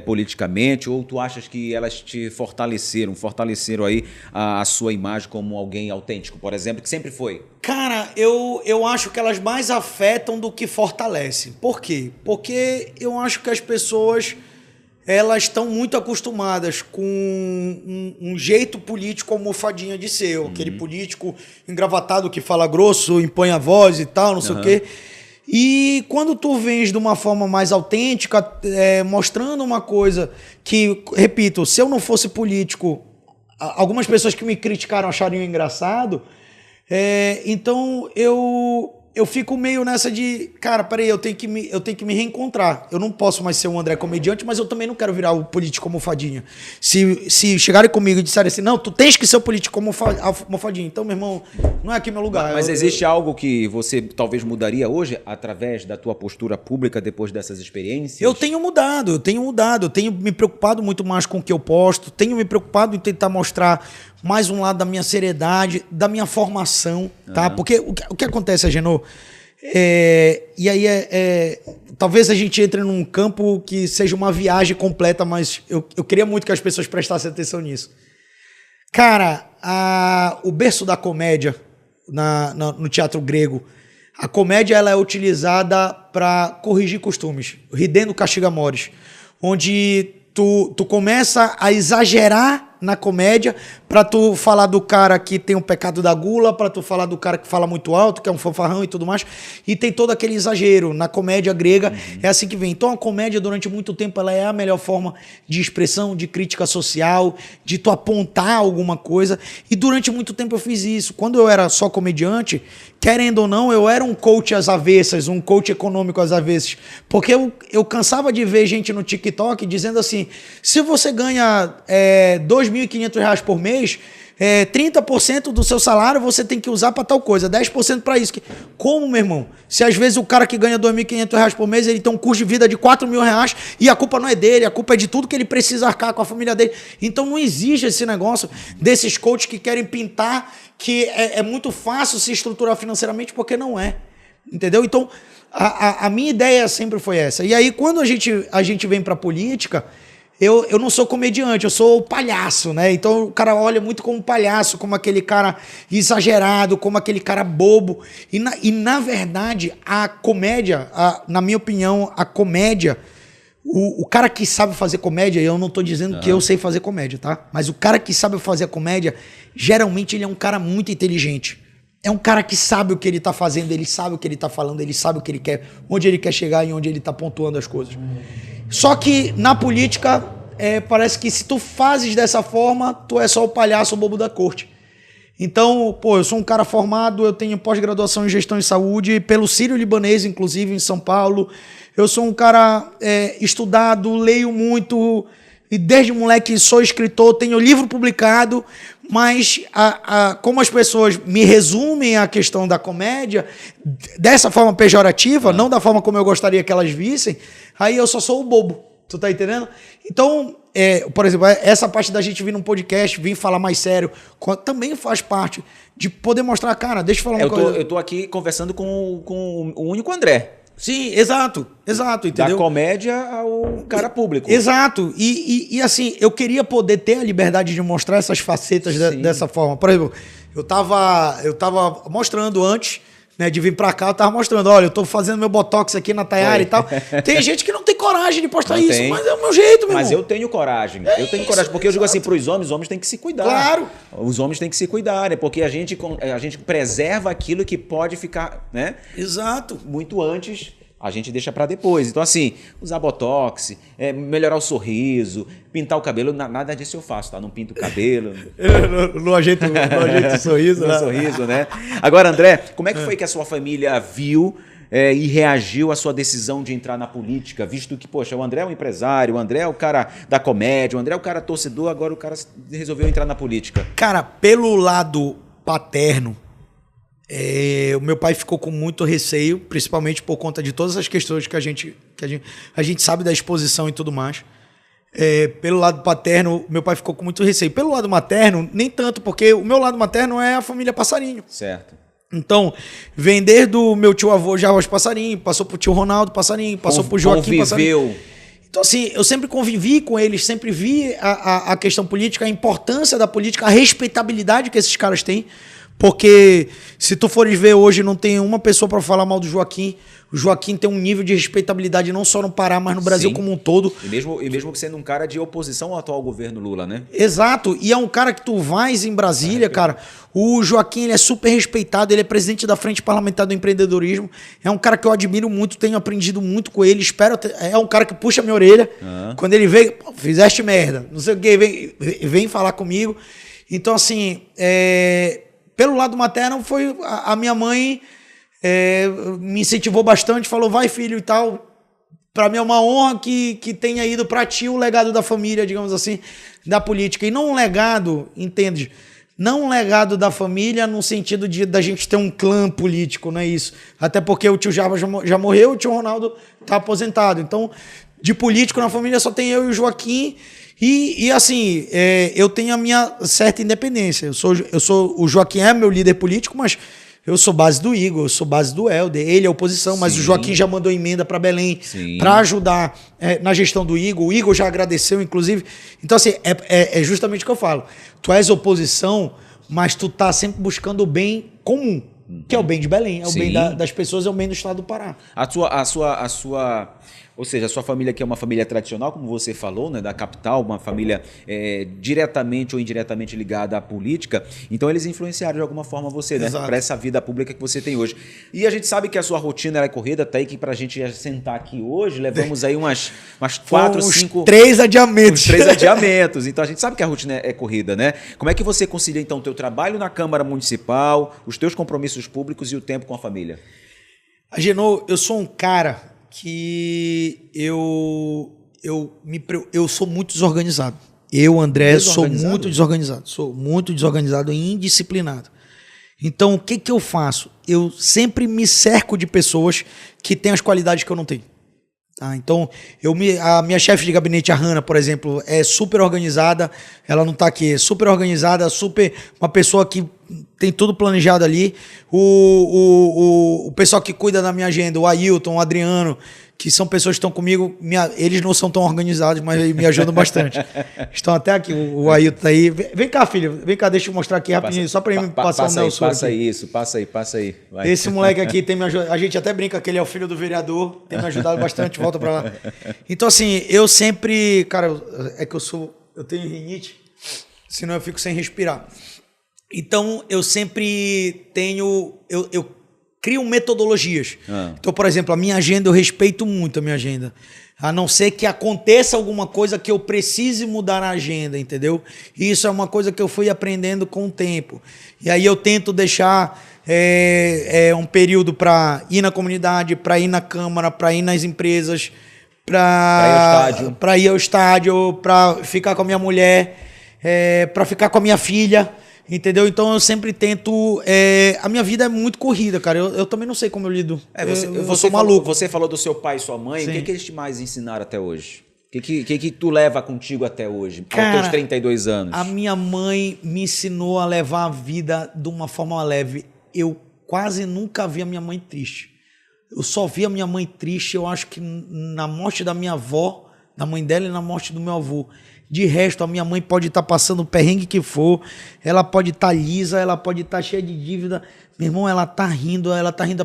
S1: politicamente? Ou tu achas que elas te fortaleceram aí a sua imagem como alguém autêntico, por exemplo, que sempre foi?
S2: Cara, eu acho que elas mais afetam do que fortalecem. Por quê? Porque eu acho que as pessoas elas estão muito acostumadas com um jeito político almofadinha de ser. Aquele político engravatado que fala grosso, impõe a voz e tal, não sei o quê. E quando tu vens de uma forma mais autêntica, mostrando uma coisa que, repito, se eu não fosse político, algumas pessoas que me criticaram achariam engraçado, então eu fico meio nessa de, cara, peraí, eu tenho que me reencontrar. Eu não posso mais ser um André comediante, mas eu também não quero virar o político almofadinha. Se chegarem comigo e disserem assim, não, tu tens que ser o político almofadinha. Então, meu irmão, não é aqui meu lugar.
S1: Mas existe algo que você talvez mudaria hoje através da tua postura pública depois dessas experiências?
S2: Eu tenho mudado. Eu tenho me preocupado muito mais com o que eu posto, tenho me preocupado em tentar mostrar mais um lado da minha seriedade, da minha formação, tá? Porque o que acontece, Agenor, e aí talvez a gente entre num campo que seja uma viagem completa, mas eu queria muito que as pessoas prestassem atenção nisso. Cara, o berço da comédia no teatro grego, a comédia ela é utilizada para corrigir costumes, ridendo castiga mores, onde tu começa a exagerar na comédia pra tu falar do cara que tem o pecado da gula, pra tu falar do cara que fala muito alto, que é um fanfarrão e tudo mais, e tem todo aquele exagero. Na comédia grega é assim que vem. Então a comédia durante muito tempo ela é a melhor forma de expressão, de crítica social, de tu apontar alguma coisa, e durante muito tempo eu fiz isso. Quando eu era só comediante, querendo ou não, eu era um coach às avessas, um coach econômico às avessas, porque eu cansava de ver gente no TikTok dizendo assim, se você ganha R$2.500 por mês, 30% do seu salário você tem que usar para tal coisa, 10% para isso. Como, meu irmão? Se às vezes o cara que ganha R$2.500 por mês, ele tem um custo de vida de R$4.000 e a culpa não é dele, a culpa é de tudo que ele precisa arcar com a família dele. Então não existe esse negócio desses coaches que querem pintar que é muito fácil se estruturar financeiramente, porque não é. Entendeu? Então a minha ideia sempre foi essa. E aí quando a gente vem para a política, eu não sou comediante, eu sou o palhaço, né? Então o cara olha muito como palhaço, como aquele cara exagerado, como aquele cara bobo. E na verdade, a comédia, na minha opinião, a comédia, o cara que sabe fazer comédia, eu não tô dizendo que eu sei fazer comédia, tá? Mas o cara que sabe fazer comédia, geralmente ele é um cara muito inteligente. É um cara que sabe o que ele tá fazendo, ele sabe o que ele tá falando, ele sabe o que ele quer, onde ele quer chegar e onde ele tá pontuando as coisas. Só que na política, parece que se tu fazes dessa forma, tu é só o palhaço, o bobo da corte. Então, eu sou um cara formado, eu tenho pós-graduação em gestão de saúde, pelo Sírio-Libanês, inclusive, em São Paulo. Eu sou um cara estudado, leio muito, e desde moleque sou escritor, tenho livro publicado, mas como as pessoas me resumem a questão da comédia, dessa forma pejorativa, não da forma como eu gostaria que elas vissem, aí eu só sou o bobo, tu tá entendendo? Então, por exemplo, essa parte da gente vir num podcast, vir falar mais sério, também faz parte de poder mostrar, cara, deixa eu falar uma coisa.
S1: Eu tô aqui conversando com o único André.
S2: Sim, exato, entendeu?
S1: Da comédia ao cara público.
S2: Exato, e assim, eu queria poder ter a liberdade de mostrar essas facetas dessa forma. Por exemplo, eu tava mostrando antes, né, de vir pra cá, eu tava mostrando, olha, eu tô fazendo meu botox aqui na Tayara e tal. Tem gente que não tem coragem de postar isso, mas é o meu jeito, meu irmão.
S1: Mas eu tenho coragem, porque eu digo assim, pros homens, os homens têm que se cuidar.
S2: Claro.
S1: Os homens têm que se cuidar, né, porque a gente preserva aquilo que pode ficar, né?
S2: Exato.
S1: Muito antes, a gente deixa pra depois. Então assim, usar botox, melhorar o sorriso, pintar o cabelo, nada disso eu faço, tá? Não pinto o cabelo.
S2: No ajeito o sorriso,
S1: né? Sorriso, né? Agora, André, como é que foi que a sua família viu e reagiu à sua decisão de entrar na política, visto que, poxa, o André é um empresário, o André é o cara da comédia, o André é o cara torcedor, agora o cara resolveu entrar na política? Cara,
S2: pelo lado paterno, o meu pai ficou com muito receio, principalmente por conta de todas as questões que a gente sabe da exposição e tudo mais. Pelo lado paterno, meu pai ficou com muito receio. Pelo lado materno, nem tanto, porque o meu lado materno é a família Passarinho.
S1: Certo.
S2: Então, vem desde o meu tio-avô Jarbas Passarinho, passou pro tio Ronaldo Passarinho, passou pro Joaquim Passarinho. Então, assim, eu sempre convivi com eles, sempre vi a questão política, a importância da política, a respeitabilidade que esses caras têm, Porque se tu fores ver hoje, não tem uma pessoa para falar mal do Joaquim. O Joaquim tem um nível de respeitabilidade não só no Pará, mas no Brasil como um todo.
S1: E mesmo sendo um cara de oposição ao atual governo Lula, né?
S2: Exato. E é um cara que tu vais em Brasília, cara. O Joaquim, ele é super respeitado. Ele é presidente da Frente Parlamentar do Empreendedorismo. É um cara que eu admiro muito, tenho aprendido muito com ele. É um cara que puxa minha orelha. Quando ele vem, fizeste merda. Não sei o que, vem falar comigo. Então, assim, pelo lado materno, foi a minha mãe... me incentivou bastante, falou, vai filho e tal. Para mim é uma honra que tenha ido para ti o legado da família, digamos assim, da política. E não um legado, entende? Não um legado da família no sentido da gente ter um clã político, não é isso. Até porque o tio Java já morreu, o tio Ronaldo está aposentado. Então, de político na família só tem eu e o Joaquim. E assim, eu tenho a minha certa independência. O Joaquim é meu líder político, mas... eu sou base do Igor, eu sou base do Helder, ele é oposição, mas o Joaquim já mandou emenda para Belém para ajudar na gestão do Igor. O Igor já agradeceu, inclusive. Então, assim, é justamente o que eu falo. Tu és oposição, mas tu tá sempre buscando o bem comum, que é o bem de Belém, é o bem das pessoas, é o bem do estado do Pará.
S1: Ou seja, a sua família que é uma família tradicional, como você falou, né, da capital, uma família diretamente ou indiretamente ligada à política, então eles influenciaram de alguma forma você, né, para essa vida pública que você tem hoje. E a gente sabe que a sua rotina é corrida, até aí que pra gente sentar aqui hoje, levamos aí umas 4, 5...
S2: 3 adiamentos.
S1: 3 adiamentos. Então a gente sabe que a rotina é corrida, né? Como é que você concilia então o teu trabalho na Câmara Municipal, os teus compromissos públicos e o tempo com a família?
S2: Agenor, eu sou um cara que eu sou muito desorganizado. Eu, André, sou muito desorganizado. Sou muito desorganizado e indisciplinado. Então, o que eu faço? Eu sempre me cerco de pessoas que têm as qualidades que eu não tenho. Tá? Então, a minha chefe de gabinete, a Hanna, por exemplo, é super organizada. Ela não está aqui. É super organizada, uma pessoa que tem tudo planejado ali. O pessoal que cuida da minha agenda, o Ailton, o Adriano, que são pessoas que estão comigo, eles não são tão organizados, mas me ajudam bastante. Estão até aqui, o Ailton tá aí. Vem cá, filho, vem cá, deixa eu mostrar aqui rapidinho, só para ele me passar o Nelson.
S1: Passa aí. Vai.
S2: Esse moleque aqui tem me ajudado, a gente até brinca que ele é o filho do vereador, tem me ajudado bastante, volta para lá. Então assim, eu sempre, cara, eu tenho rinite, senão eu fico sem respirar. Então, eu sempre eu crio metodologias. Então, por exemplo, a minha agenda, eu respeito muito a minha agenda. A não ser que aconteça alguma coisa que eu precise mudar a agenda, entendeu? E isso é uma coisa que eu fui aprendendo com o tempo. E aí eu tento deixar um período para ir na comunidade, para ir na Câmara, para ir nas empresas, para ir ao estádio, para ficar com a minha mulher, para ficar com a minha filha. Entendeu? Então eu sempre tento. A minha vida é muito corrida, cara. Eu também não sei como eu lido. Eu sou maluco.
S1: Você falou do seu pai e sua mãe.
S2: Sim.
S1: O que eles te mais ensinaram até hoje? O que tu leva contigo até hoje?
S2: Cara,
S1: aos teus 32 anos?
S2: A minha mãe me ensinou a levar a vida de uma forma leve. Eu quase nunca vi a minha mãe triste. Eu só vi a minha mãe triste, eu acho que na morte da minha avó, da mãe dela e na morte do meu avô. De resto, a minha mãe pode estar passando o perrengue que for, ela pode estar lisa, ela pode estar cheia de dívida. Meu irmão, ela tá rindo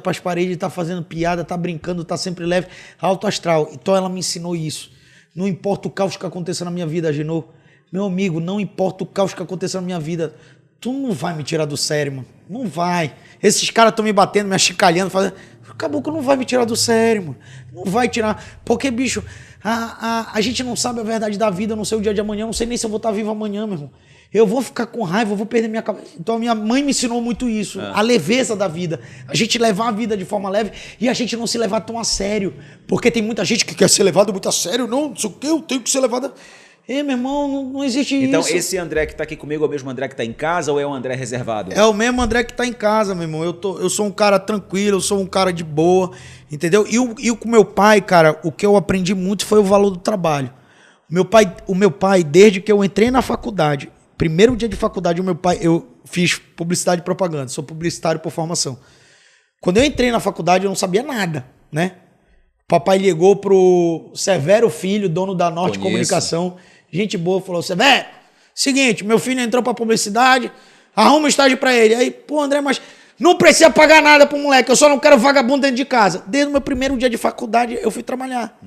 S2: para as paredes, tá fazendo piada, tá brincando, tá sempre leve, alto astral. Então ela me ensinou isso. Não importa o caos que aconteça na minha vida, Agenor. Meu amigo, não importa o caos que aconteça na minha vida, tu não vai me tirar do sério, mano. Não vai. Esses caras estão me batendo, me achicalhando, fazendo... Caboclo não vai me tirar do sério, mano. Não vai tirar. Porque, bicho, a gente não sabe a verdade da vida, eu não sei o dia de amanhã, eu não sei nem se eu vou estar vivo amanhã, meu irmão. Eu vou ficar com raiva, eu vou perder minha cabeça. Então a minha mãe me ensinou muito isso, a leveza da vida. A gente levar a vida de forma leve e a gente não se levar tão a sério. Porque tem muita gente que quer ser levado muito a sério. Não sei o que, eu tenho que ser levado... meu irmão, não existe
S1: então,
S2: isso.
S1: Então, esse André que está aqui comigo é o mesmo André que está em casa ou é o André reservado?
S2: É o mesmo André que está em casa, meu irmão. Eu sou um cara tranquilo, eu sou um cara de boa, entendeu? E com meu pai, cara, o que eu aprendi muito foi o valor do trabalho. O meu pai, desde que eu entrei na faculdade, primeiro dia de faculdade, eu fiz publicidade e propaganda, sou publicitário por formação. Quando eu entrei na faculdade, eu não sabia nada, né? Papai ligou pro Severo Filho, dono da Norte Comunicação, gente boa, falou: Severo, seguinte, meu filho entrou pra publicidade, arruma um estágio pra ele. Aí, pô, André, mas não precisa pagar nada pro moleque, eu só não quero vagabundo dentro de casa. Desde o meu primeiro dia de faculdade, eu fui trabalhar.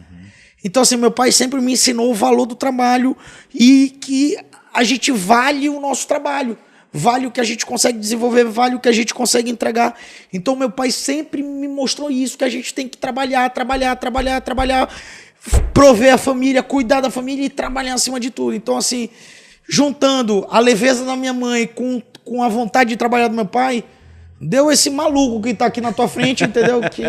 S2: Então, assim, meu pai sempre me ensinou o valor do trabalho e que a gente vale o nosso trabalho. Vale o que a gente consegue desenvolver, vale o que a gente consegue entregar. Então, meu pai sempre me mostrou isso, que a gente tem que trabalhar, prover a família, cuidar da família e trabalhar acima de tudo. Então, assim, juntando a leveza da minha mãe com a vontade de trabalhar do meu pai, deu esse maluco que tá aqui na tua frente, entendeu? Que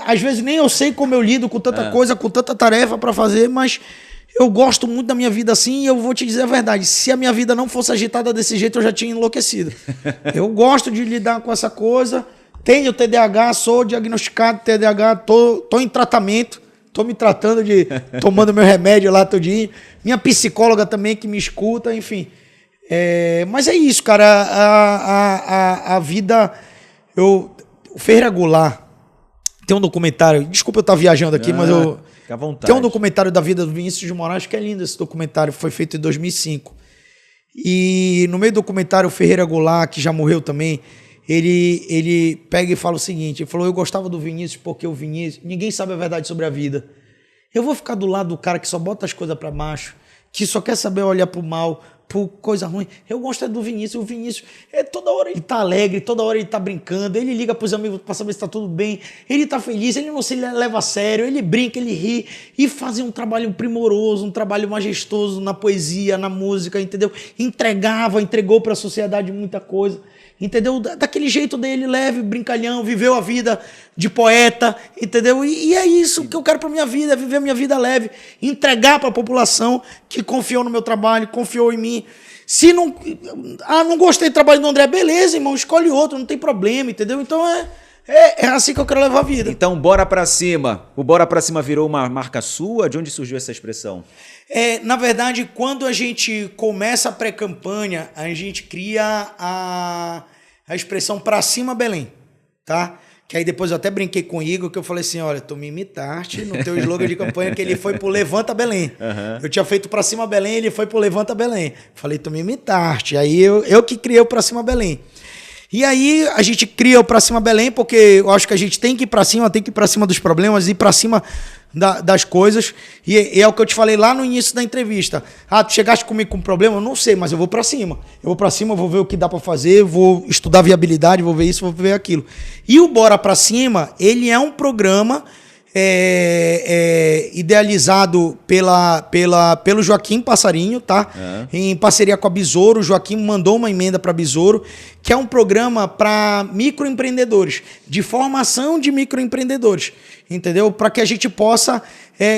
S2: às vezes nem eu sei como eu lido com tanta coisa, com tanta tarefa para fazer, mas eu gosto muito da minha vida assim e eu vou te dizer a verdade. Se a minha vida não fosse agitada desse jeito, eu já tinha enlouquecido. Eu gosto de lidar com essa coisa. Tenho TDAH, sou diagnosticado de TDAH, tô em tratamento, tô me tratando tomando meu remédio lá todinho. Minha psicóloga também que me escuta, enfim. Mas é isso, cara. A vida... O Ferreira Goulart tem um documentário... Desculpa eu estar viajando aqui, mas eu...
S1: Fica à vontade.
S2: Tem um documentário da vida do Vinícius de Moraes que é lindo. Esse documentário foi feito em 2005. E no meio do documentário, o Ferreira Goulart, que já morreu também, ele pega e fala o seguinte, ele falou, eu gostava do Vinícius porque o Vinícius... Ninguém sabe a verdade sobre a vida. Eu vou ficar do lado do cara que só bota as coisas pra baixo, que só quer saber olhar pro mal, por coisa ruim. Eu gosto do Vinícius. O Vinícius, toda hora ele tá alegre, toda hora ele tá brincando, ele liga pros amigos pra saber se tá tudo bem, ele tá feliz, ele não se leva a sério, ele brinca, ele ri, e fazia um trabalho primoroso, um trabalho majestoso na poesia, na música, entendeu? Entregou pra sociedade muita coisa. Entendeu? Daquele jeito dele, leve, brincalhão, viveu a vida de poeta, entendeu? E é isso que eu quero pra minha vida, é viver a minha vida leve, entregar pra população que confiou no meu trabalho, confiou em mim. Se não... não gostei do trabalho do André, beleza, irmão, escolhe outro, não tem problema, entendeu? Então é assim que eu quero levar a vida.
S1: Então, bora pra cima. O Bora Pra Cima virou uma marca sua? De onde surgiu essa expressão?
S2: Na verdade, quando a gente começa a pré-campanha, a gente cria a expressão Pra Cima Belém, tá? Que aí depois eu até brinquei com o Igor, que eu falei assim, olha, tu me imitaste no teu slogan de campanha, que ele foi pro Levanta Belém. Eu tinha feito Pra Cima Belém, ele foi pro Levanta Belém. Falei, tu me imitaste. Aí eu que criei o Pra Cima Belém. E aí a gente cria o Pra Cima Belém, porque eu acho que a gente tem que ir pra cima, tem que ir pra cima dos problemas, ir pra cima das coisas. E é o que eu te falei lá no início da entrevista. Tu chegaste comigo com um problema? Eu não sei, mas eu vou pra cima. Eu vou pra cima, vou ver o que dá pra fazer, vou estudar viabilidade, vou ver isso, vou ver aquilo. E o Bora Pra Cima, ele é um programa idealizado pelo Joaquim Passarinho, tá? Em parceria com a Besouro. O Joaquim mandou uma emenda para a Besouro, que é um programa para microempreendedores, de formação de microempreendedores, entendeu? Para que a gente possa,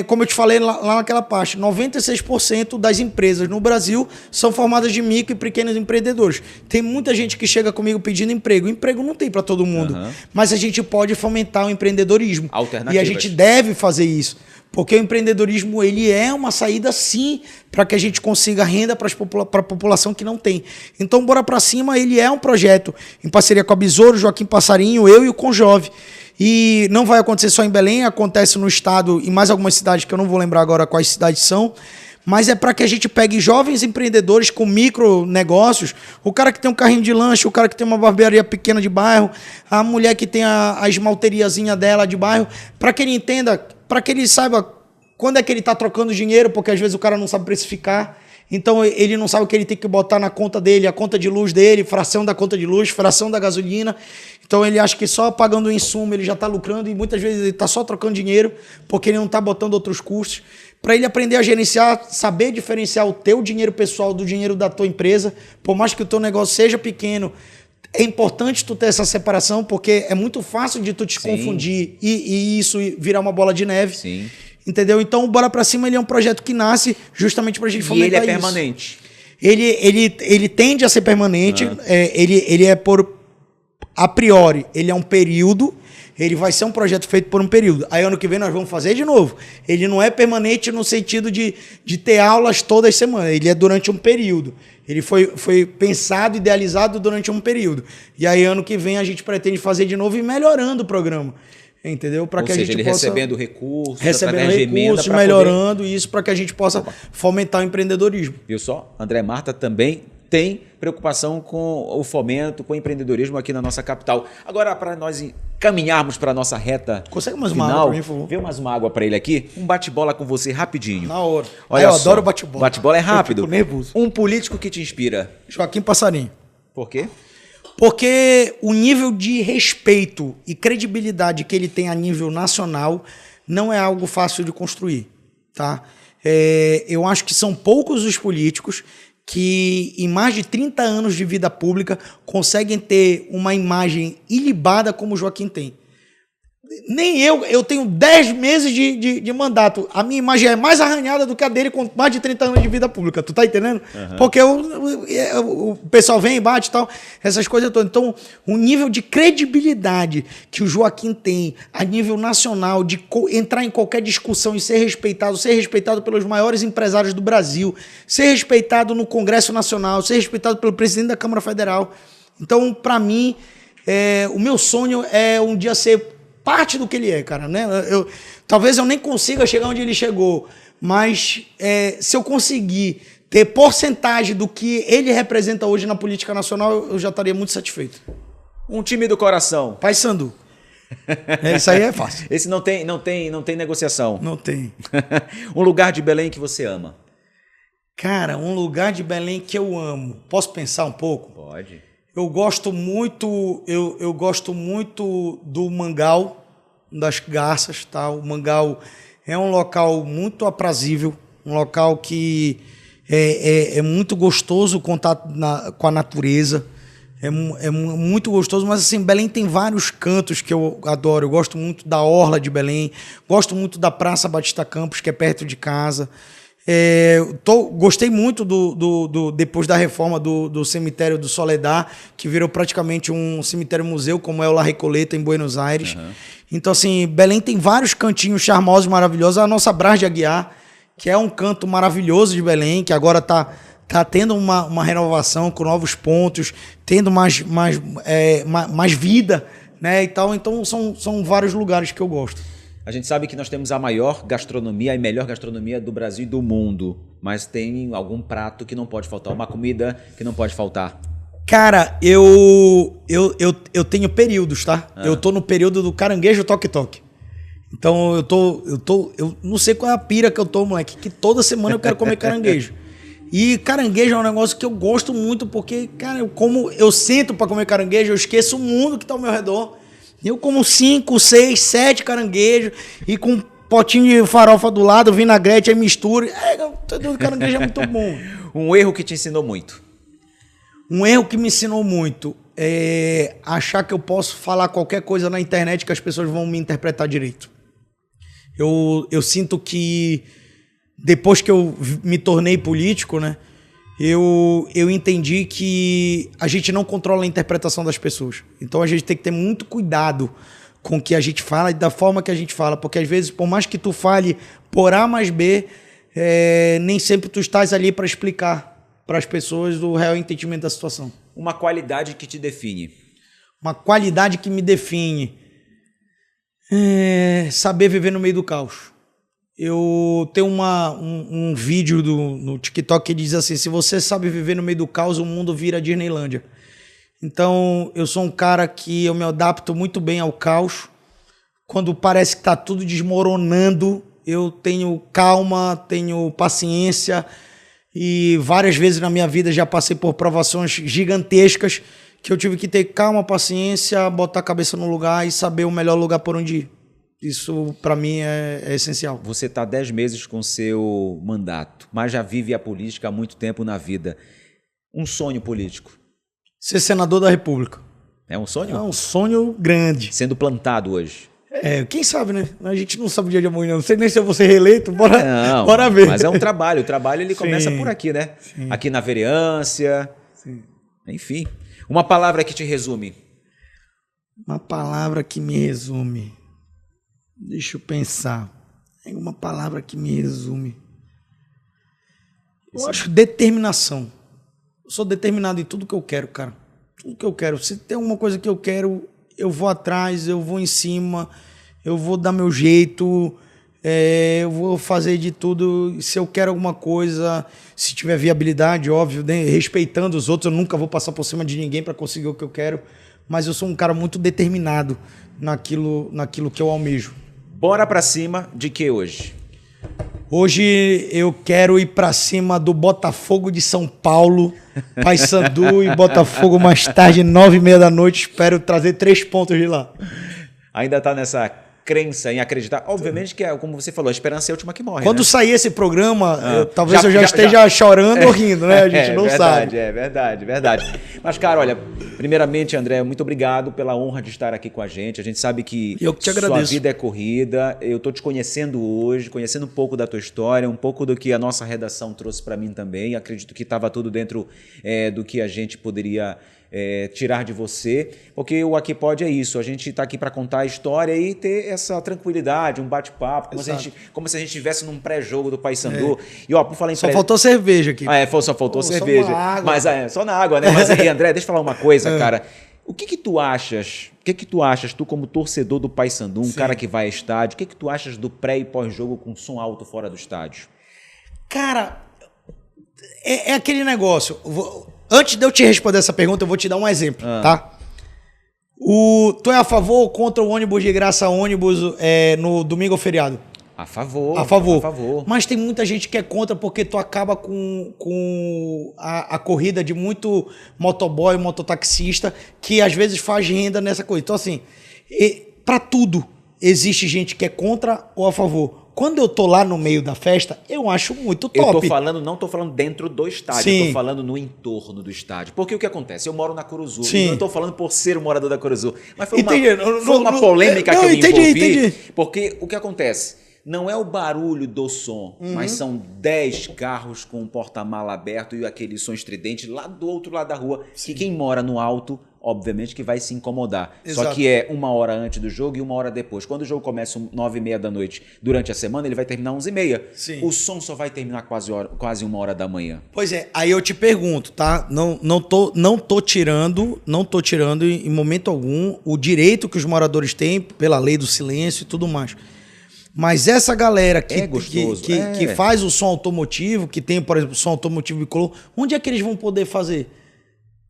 S2: como eu te falei lá naquela parte, 96% das empresas no Brasil são formadas de micro e pequenos empreendedores. Tem muita gente que chega comigo pedindo emprego. Emprego não tem para todo mundo, mas a gente pode fomentar o empreendedorismo. E a gente deve fazer isso. Porque o empreendedorismo, ele é uma saída, sim, para que a gente consiga renda para a população que não tem. Então, Bora Pra Cima, ele é um projeto em parceria com a Besouro, Joaquim Passarinho, eu e o Conjove. E não vai acontecer só em Belém, acontece no estado e mais algumas cidades que eu não vou lembrar agora quais cidades são. Mas é para que a gente pegue jovens empreendedores com micro negócios, o cara que tem um carrinho de lanche, o cara que tem uma barbearia pequena de bairro, a mulher que tem a esmalteriazinha dela de bairro, para que ele entenda, para que ele saiba quando é que ele está trocando dinheiro, porque às vezes o cara não sabe precificar, então ele não sabe o que ele tem que botar na conta dele, a conta de luz dele, fração da conta de luz, fração da gasolina. Então ele acha que só pagando o insumo ele já está lucrando e muitas vezes ele está só trocando dinheiro porque ele não está botando outros custos. Para ele aprender a gerenciar, saber diferenciar o teu dinheiro pessoal do dinheiro da tua empresa, por mais que o teu negócio seja pequeno, é importante tu ter essa separação, porque é muito fácil de tu te confundir e isso virar uma bola de neve.
S1: Sim.
S2: Entendeu? Então o Bora Pra Cima, ele é um projeto que nasce justamente para a gente fomentar isso.
S1: E ele é permanente?
S2: Ele tende a ser permanente, ele é a priori, ele é um período. Ele vai ser um projeto feito por um período. Aí ano que vem nós vamos fazer de novo. Ele não é permanente no sentido de ter aulas todas as semanas. Ele é durante um período. Ele foi pensado, idealizado durante um período. E aí ano que vem a gente pretende fazer de novo e melhorando o programa. Entendeu? Para que a gente possa
S1: recebendo recursos,
S2: melhorando isso para que a gente possa fomentar o empreendedorismo.
S1: Viu só? André Marta também tem preocupação com o fomento, com o empreendedorismo aqui na nossa capital. Agora, para nós caminharmos para a nossa reta
S2: Consegue mais
S1: final,
S2: uma água pra mim, por favor?
S1: vê mais uma água para ele aqui, um bate-bola com você rapidinho.
S2: Na hora.
S1: Olha
S2: eu
S1: só,
S2: adoro bate-bola.
S1: Bate-bola é rápido.
S2: Eu fico nervoso.
S1: Um político que te inspira.
S2: Joaquim Passarinho.
S1: Por quê?
S2: Porque o nível de respeito e credibilidade que ele tem a nível nacional não é algo fácil de construir, tá? Eu acho que são poucos os políticos que, em mais de 30 anos de vida pública, conseguem ter uma imagem ilibada como o Joaquim tem. Nem eu tenho 10 meses de mandato. A minha imagem é mais arranhada do que a dele com mais de 30 anos de vida pública. Tu tá entendendo? Uhum. Porque o pessoal vem e bate e tal, essas coisas todas. Então, o nível de credibilidade que o Joaquim tem a nível nacional, de entrar em qualquer discussão e ser respeitado pelos maiores empresários do Brasil, ser respeitado no Congresso Nacional, ser respeitado pelo presidente da Câmara Federal. Então, para mim, o meu sonho é um dia ser parte do que ele é, cara, né? Talvez eu nem consiga chegar onde ele chegou, mas se eu conseguir ter porcentagem do que ele representa hoje na política nacional, eu já estaria muito satisfeito.
S1: Um time do coração.
S2: Paysandu. Isso aí é fácil.
S1: Esse não tem negociação.
S2: Não tem.
S1: Um lugar de Belém que você ama.
S2: Cara, um lugar de Belém que eu amo. Posso pensar um pouco?
S1: Pode.
S2: Eu gosto muito do Mangal, das Garças, tá? O Mangal é um local muito aprazível, um local que é muito gostoso o contato com a natureza, é muito gostoso, mas assim, Belém tem vários cantos que eu adoro. Eu gosto muito da Orla de Belém, gosto muito da Praça Batista Campos, que é perto de casa. Gostei muito depois da reforma do cemitério do Soledad, que virou praticamente um cemitério-museu, como é o La Recoleta, em Buenos Aires. Uhum. Então, assim, Belém tem vários cantinhos charmosos, maravilhosos. A nossa Brás de Aguiar, que é um canto maravilhoso de Belém, que agora tá tendo uma renovação com novos pontos, tendo mais vida, né? E tal. Então, são vários lugares que eu gosto.
S1: A gente sabe que nós temos a maior gastronomia e melhor gastronomia do Brasil e do mundo, mas tem algum prato que não pode faltar, uma comida que não pode faltar.
S2: Cara, eu tenho períodos, tá? Eu tô no período do caranguejo toque-toque. Então eu não sei qual é a pira que eu tô, moleque, que toda semana eu quero comer caranguejo. E caranguejo é um negócio que eu gosto muito, porque, cara, como eu sento pra comer caranguejo, eu esqueço o mundo que tá ao meu redor. Eu como 5, 6, 7 caranguejos e com um potinho de farofa do lado, vinagrete, aí mistura. O caranguejo é muito bom.
S1: Um erro que te ensinou muito?
S2: Um erro que me ensinou muito é achar que eu posso falar qualquer coisa na internet que as pessoas vão me interpretar direito. Eu sinto que depois que eu me tornei político, né, eu entendi que a gente não controla a interpretação das pessoas. Então a gente tem que ter muito cuidado com o que a gente fala e da forma que a gente fala, porque às vezes, por mais que tu fale por A mais B, nem sempre tu estás ali para explicar para as pessoas o real entendimento da situação.
S1: Uma qualidade que te define?
S2: Uma qualidade que me define é saber viver no meio do caos. Eu tenho um vídeo no TikTok que diz assim: se você sabe viver no meio do caos, o mundo vira Disneylândia. Então, eu sou um cara que eu me adapto muito bem ao caos. Quando parece que está tudo desmoronando, eu tenho calma, tenho paciência. E várias vezes na minha vida já passei por provações gigantescas que eu tive que ter calma, paciência, botar a cabeça no lugar e saber o melhor lugar por onde ir. Isso, para mim, é essencial.
S1: Você está 10 meses com seu mandato, mas já vive a política há muito tempo na vida. Um sonho político?
S2: Ser senador da República.
S1: É um sonho?
S2: É um sonho grande.
S1: Sendo plantado hoje.
S2: Quem sabe, né? A gente não sabe o dia de amanhã. Não sei nem se eu vou ser reeleito. Bora ver.
S1: Mas é um trabalho. O trabalho ele começa por aqui, né? Sim. Aqui na vereância. Sim. Enfim. Uma palavra que te resume.
S2: Uma palavra que me resume. Deixa eu pensar. Tem uma palavra que me resume. Eu acho determinação. Eu sou determinado em tudo que eu quero, cara. Tudo que eu quero. Se tem alguma coisa que eu quero, eu vou atrás, eu vou em cima, eu vou dar meu jeito. eu vou fazer de tudo. Se eu quero alguma coisa, se tiver viabilidade, óbvio, né? Respeitando os outros, eu nunca vou passar por cima de ninguém para conseguir o que eu quero. Mas eu sou um cara muito determinado naquilo que eu almejo.
S1: Bora pra cima de que hoje?
S2: Hoje eu quero ir pra cima do Botafogo de São Paulo, Paysandu e Botafogo mais tarde, 9h30 da noite. Espero trazer 3 pontos de lá.
S1: Ainda tá nessa crença em acreditar? Obviamente que, como você falou, a esperança é a última que morre.
S2: Quando
S1: né?
S2: sair esse programa, talvez eu já esteja chorando ou rindo, né? A gente não sabe.
S1: É verdade. Mas, cara, olha, primeiramente, André, muito obrigado pela honra de estar aqui com a gente. A gente sabe que
S2: eu te
S1: sua
S2: agradeço.
S1: vida é corrida. Eu tô te conhecendo hoje, conhecendo um pouco da tua história, um pouco do que a nossa redação trouxe para mim também. Acredito que estava tudo dentro do que a gente poderia tirar de você, porque o Aqui Pode é isso, a gente está aqui para contar a história e ter essa tranquilidade, um bate-papo, como se a gente estivesse num pré-jogo do Paysandu. E ó, por falar em
S2: só faltou cerveja aqui.
S1: Só faltou cerveja.
S2: Só água.
S1: Mas só na água, né? Mas aí, André, deixa eu falar uma coisa, cara. O que tu achas? Tu como torcedor do Paysandu, um cara que vai ao estádio, o que tu achas do pré e pós-jogo com som alto fora do estádio?
S2: Cara, é aquele negócio. Antes de eu te responder essa pergunta, eu vou te dar um exemplo, tá? Tu é a favor ou contra o ônibus de graça no domingo ou feriado?
S1: A favor.
S2: A favor. Mas tem muita gente que é contra porque tu acaba com a corrida de muito motoboy, mototaxista, que às vezes faz renda nessa coisa. Então, assim, pra tudo existe gente que é contra ou a favor. Quando eu tô lá no meio da festa, eu acho muito top.
S1: Não tô falando dentro do estádio,
S2: Sim.
S1: eu tô falando no entorno do estádio. Porque o que acontece? Eu moro na Curuzu,
S2: Sim.
S1: não tô falando por ser um morador da Curuzu, mas foi
S2: Entendi.
S1: uma polêmica que eu me
S2: entendi.
S1: envolvi. Porque o que acontece? Não é o barulho do som, mas são 10 carros com o porta-mala aberto e aquele som estridente lá do outro lado da rua, que quem mora no alto, obviamente que vai se incomodar.
S2: Exato.
S1: Só que é 1 hora antes do jogo e 1 hora depois. Quando o jogo começa 9h30 da noite durante a semana, ele vai terminar 11h30.
S2: Sim.
S1: O som só vai terminar quase 1 hora da manhã.
S2: Pois é, aí eu te pergunto, tá? Não tô tirando em momento algum o direito que os moradores têm pela lei do silêncio e tudo mais. Mas essa galera que faz o som automotivo, que tem, por exemplo, som automotivo bicolor, onde é que eles vão poder fazer?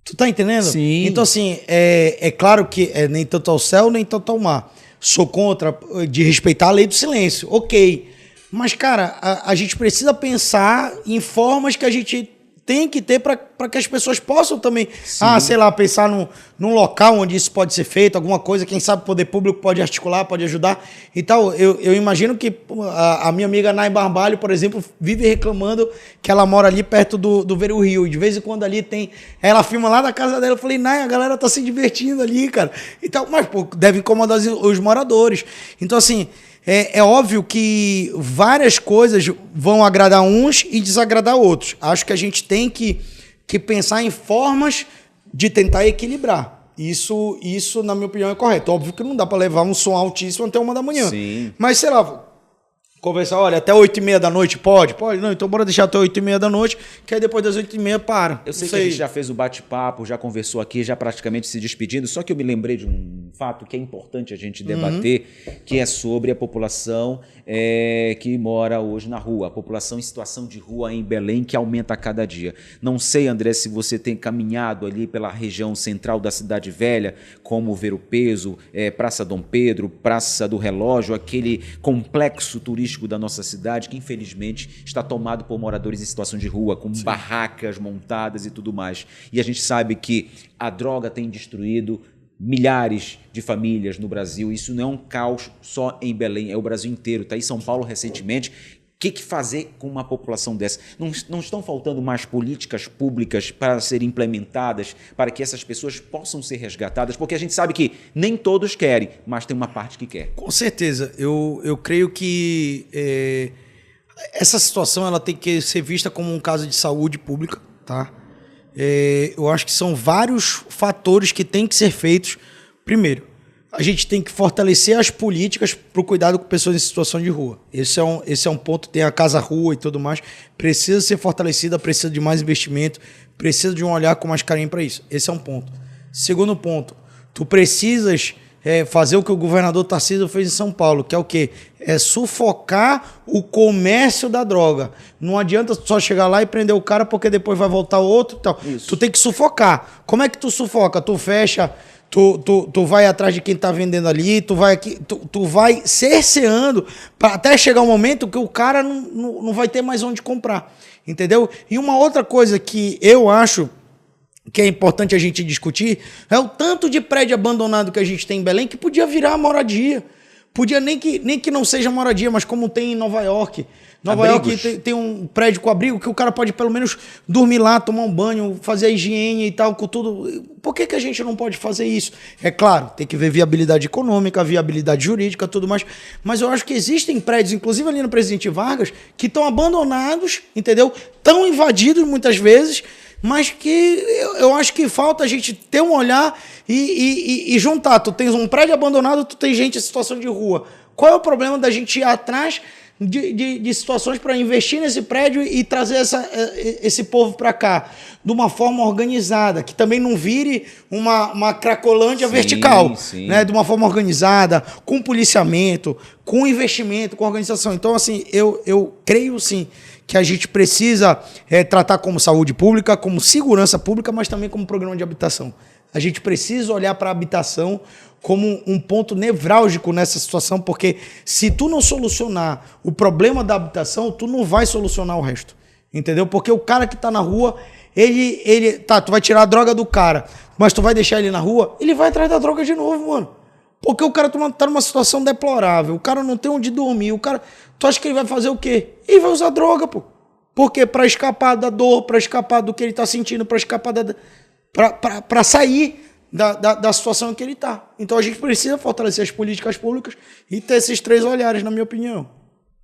S2: Tu tá entendendo?
S1: Sim.
S2: Então, assim, é claro que nem tanto ao céu, nem tanto ao mar. Sou contra de respeitar a lei do silêncio, ok. Mas, cara, a gente precisa pensar em formas que a gente tem que ter para que as pessoas possam também, sei lá, pensar num local onde isso pode ser feito, alguma coisa, quem sabe o poder público pode articular, pode ajudar e tal. Eu imagino que a minha amiga Nay Barbalho, por exemplo, vive reclamando que ela mora ali perto do Ver o Rio, e de vez em quando ali ela filma lá da casa dela, eu falei, Nay, a galera tá se divertindo ali, cara, e tal, mas pô, deve incomodar os moradores. Então, assim, é óbvio que várias coisas vão agradar uns e desagradar outros. Acho que a gente tem que pensar em formas de tentar equilibrar. Isso, na minha opinião, é correto. Óbvio que não dá para levar um som altíssimo até 1 da manhã.
S1: Sim.
S2: Mas, sei lá, conversar, olha, até 8h30 da noite pode? Pode? Não, então bora deixar até 8h30 da noite, que aí depois das 8h30 para.
S1: Eu sei que a gente já fez o bate-papo, já conversou aqui, já praticamente se despedindo, só que eu me lembrei de um fato que é importante a gente debater, que é sobre a população que mora hoje na rua, a população em situação de rua em Belém, que aumenta a cada dia. Não sei, André, se você tem caminhado ali pela região central da Cidade Velha, como Ver o Peso, Praça Dom Pedro, Praça do Relógio, aquele complexo turístico da nossa cidade, que infelizmente está tomado por moradores em situação de rua, com barracas montadas e tudo mais. E a gente sabe que a droga tem destruído milhares de famílias no Brasil. Isso não é um caos só em Belém, é o Brasil inteiro. Está aí São Paulo recentemente. O que fazer com uma população dessa? Não estão faltando mais políticas públicas para serem implementadas, para que essas pessoas possam ser resgatadas? Porque a gente sabe que nem todos querem, mas tem uma parte que quer.
S2: Com certeza. Eu creio que essa situação ela tem que ser vista como um caso de saúde pública, tá? Eu acho que são vários fatores que têm que ser feitos. Primeiro, a gente tem que fortalecer as políticas para o cuidado com pessoas em situação de rua. Esse é um ponto, tem a Casa Rua e tudo mais. Precisa ser fortalecida, precisa de mais investimento, precisa de um olhar com mais carinho para isso. Esse é um ponto. Segundo ponto, tu precisas fazer o que o governador Tarcísio fez em São Paulo, que é o quê? É sufocar o comércio da droga. Não adianta só chegar lá e prender o cara porque depois vai voltar outro e tal.
S1: Isso.
S2: Tu tem que sufocar. Como é que tu sufoca? Tu fecha, tu vai atrás de quem tá vendendo ali, tu vai cerceando até chegar um momento que o cara não vai ter mais onde comprar. Entendeu? E uma outra coisa que eu acho que é importante a gente discutir é o tanto de prédio abandonado que a gente tem em Belém que podia virar moradia. Podia nem que não seja moradia, mas como tem em Nova York. Nova York tem um prédio com abrigo que o cara pode pelo menos dormir lá, tomar um banho, fazer a higiene e tal, com tudo. Por que a gente não pode fazer isso? É claro, tem que ver viabilidade econômica, viabilidade jurídica, tudo mais. Mas eu acho que existem prédios, inclusive ali no Presidente Vargas, que estão abandonados, entendeu? Estão invadidos muitas vezes, mas que eu acho que falta a gente ter um olhar e juntar. Tu tens um prédio abandonado, tu tens gente em situação de rua. Qual é o problema da gente ir atrás de situações para investir nesse prédio e trazer esse povo para cá de uma forma organizada, que também não vire uma cracolândia vertical,
S1: sim.
S2: Né? De uma forma organizada, com policiamento, com investimento, com organização. Então, assim, eu creio, sim, que a gente precisa tratar como saúde pública, como segurança pública, mas também como programa de habitação. A gente precisa olhar para a habitação como um ponto nevrálgico nessa situação, porque se tu não solucionar o problema da habitação, tu não vai solucionar o resto. Entendeu? Porque o cara que tá na rua, tu vai tirar a droga do cara, mas tu vai deixar ele na rua, ele vai atrás da droga de novo, mano. Porque o cara tá numa situação deplorável, o cara não tem onde dormir, tu acha que ele vai fazer o quê? Ele vai usar droga, pô. Por quê? Pra escapar da dor, pra escapar do que ele tá sentindo, pra escapar pra sair da situação em que ele está. Então a gente precisa fortalecer as políticas públicas e ter esses 3 olhares, na minha opinião.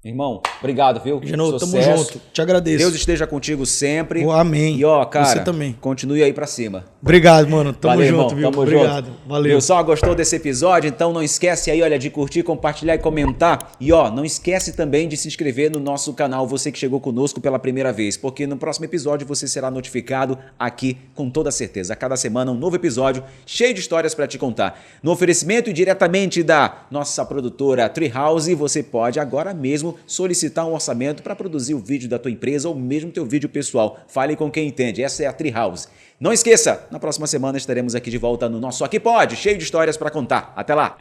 S1: Irmão, obrigado, viu?
S2: Genoa, tamo junto. Te agradeço.
S1: Deus esteja contigo sempre.
S2: Amém.
S1: E cara,
S2: você também.
S1: Continue aí pra cima.
S2: Obrigado, mano. Tamo junto,
S1: irmão,
S2: viu?
S1: Tamo
S2: obrigado.
S1: Junto.
S2: Valeu.
S1: Pessoal, gostou desse episódio? Então não esquece aí, olha, de curtir, compartilhar e comentar. E não esquece também de se inscrever no nosso canal, você que chegou conosco pela primeira vez, porque no próximo episódio você será notificado aqui com toda certeza. A cada semana um novo episódio cheio de histórias pra te contar. No oferecimento e diretamente da nossa produtora Treehouse, você pode agora mesmo solicitar um orçamento para produzir o vídeo da tua empresa ou mesmo teu vídeo pessoal. Fale com quem entende. Essa é a Treehouse. Não esqueça, na próxima semana estaremos aqui de volta no nosso Aqui Pode, cheio de histórias para contar. Até lá!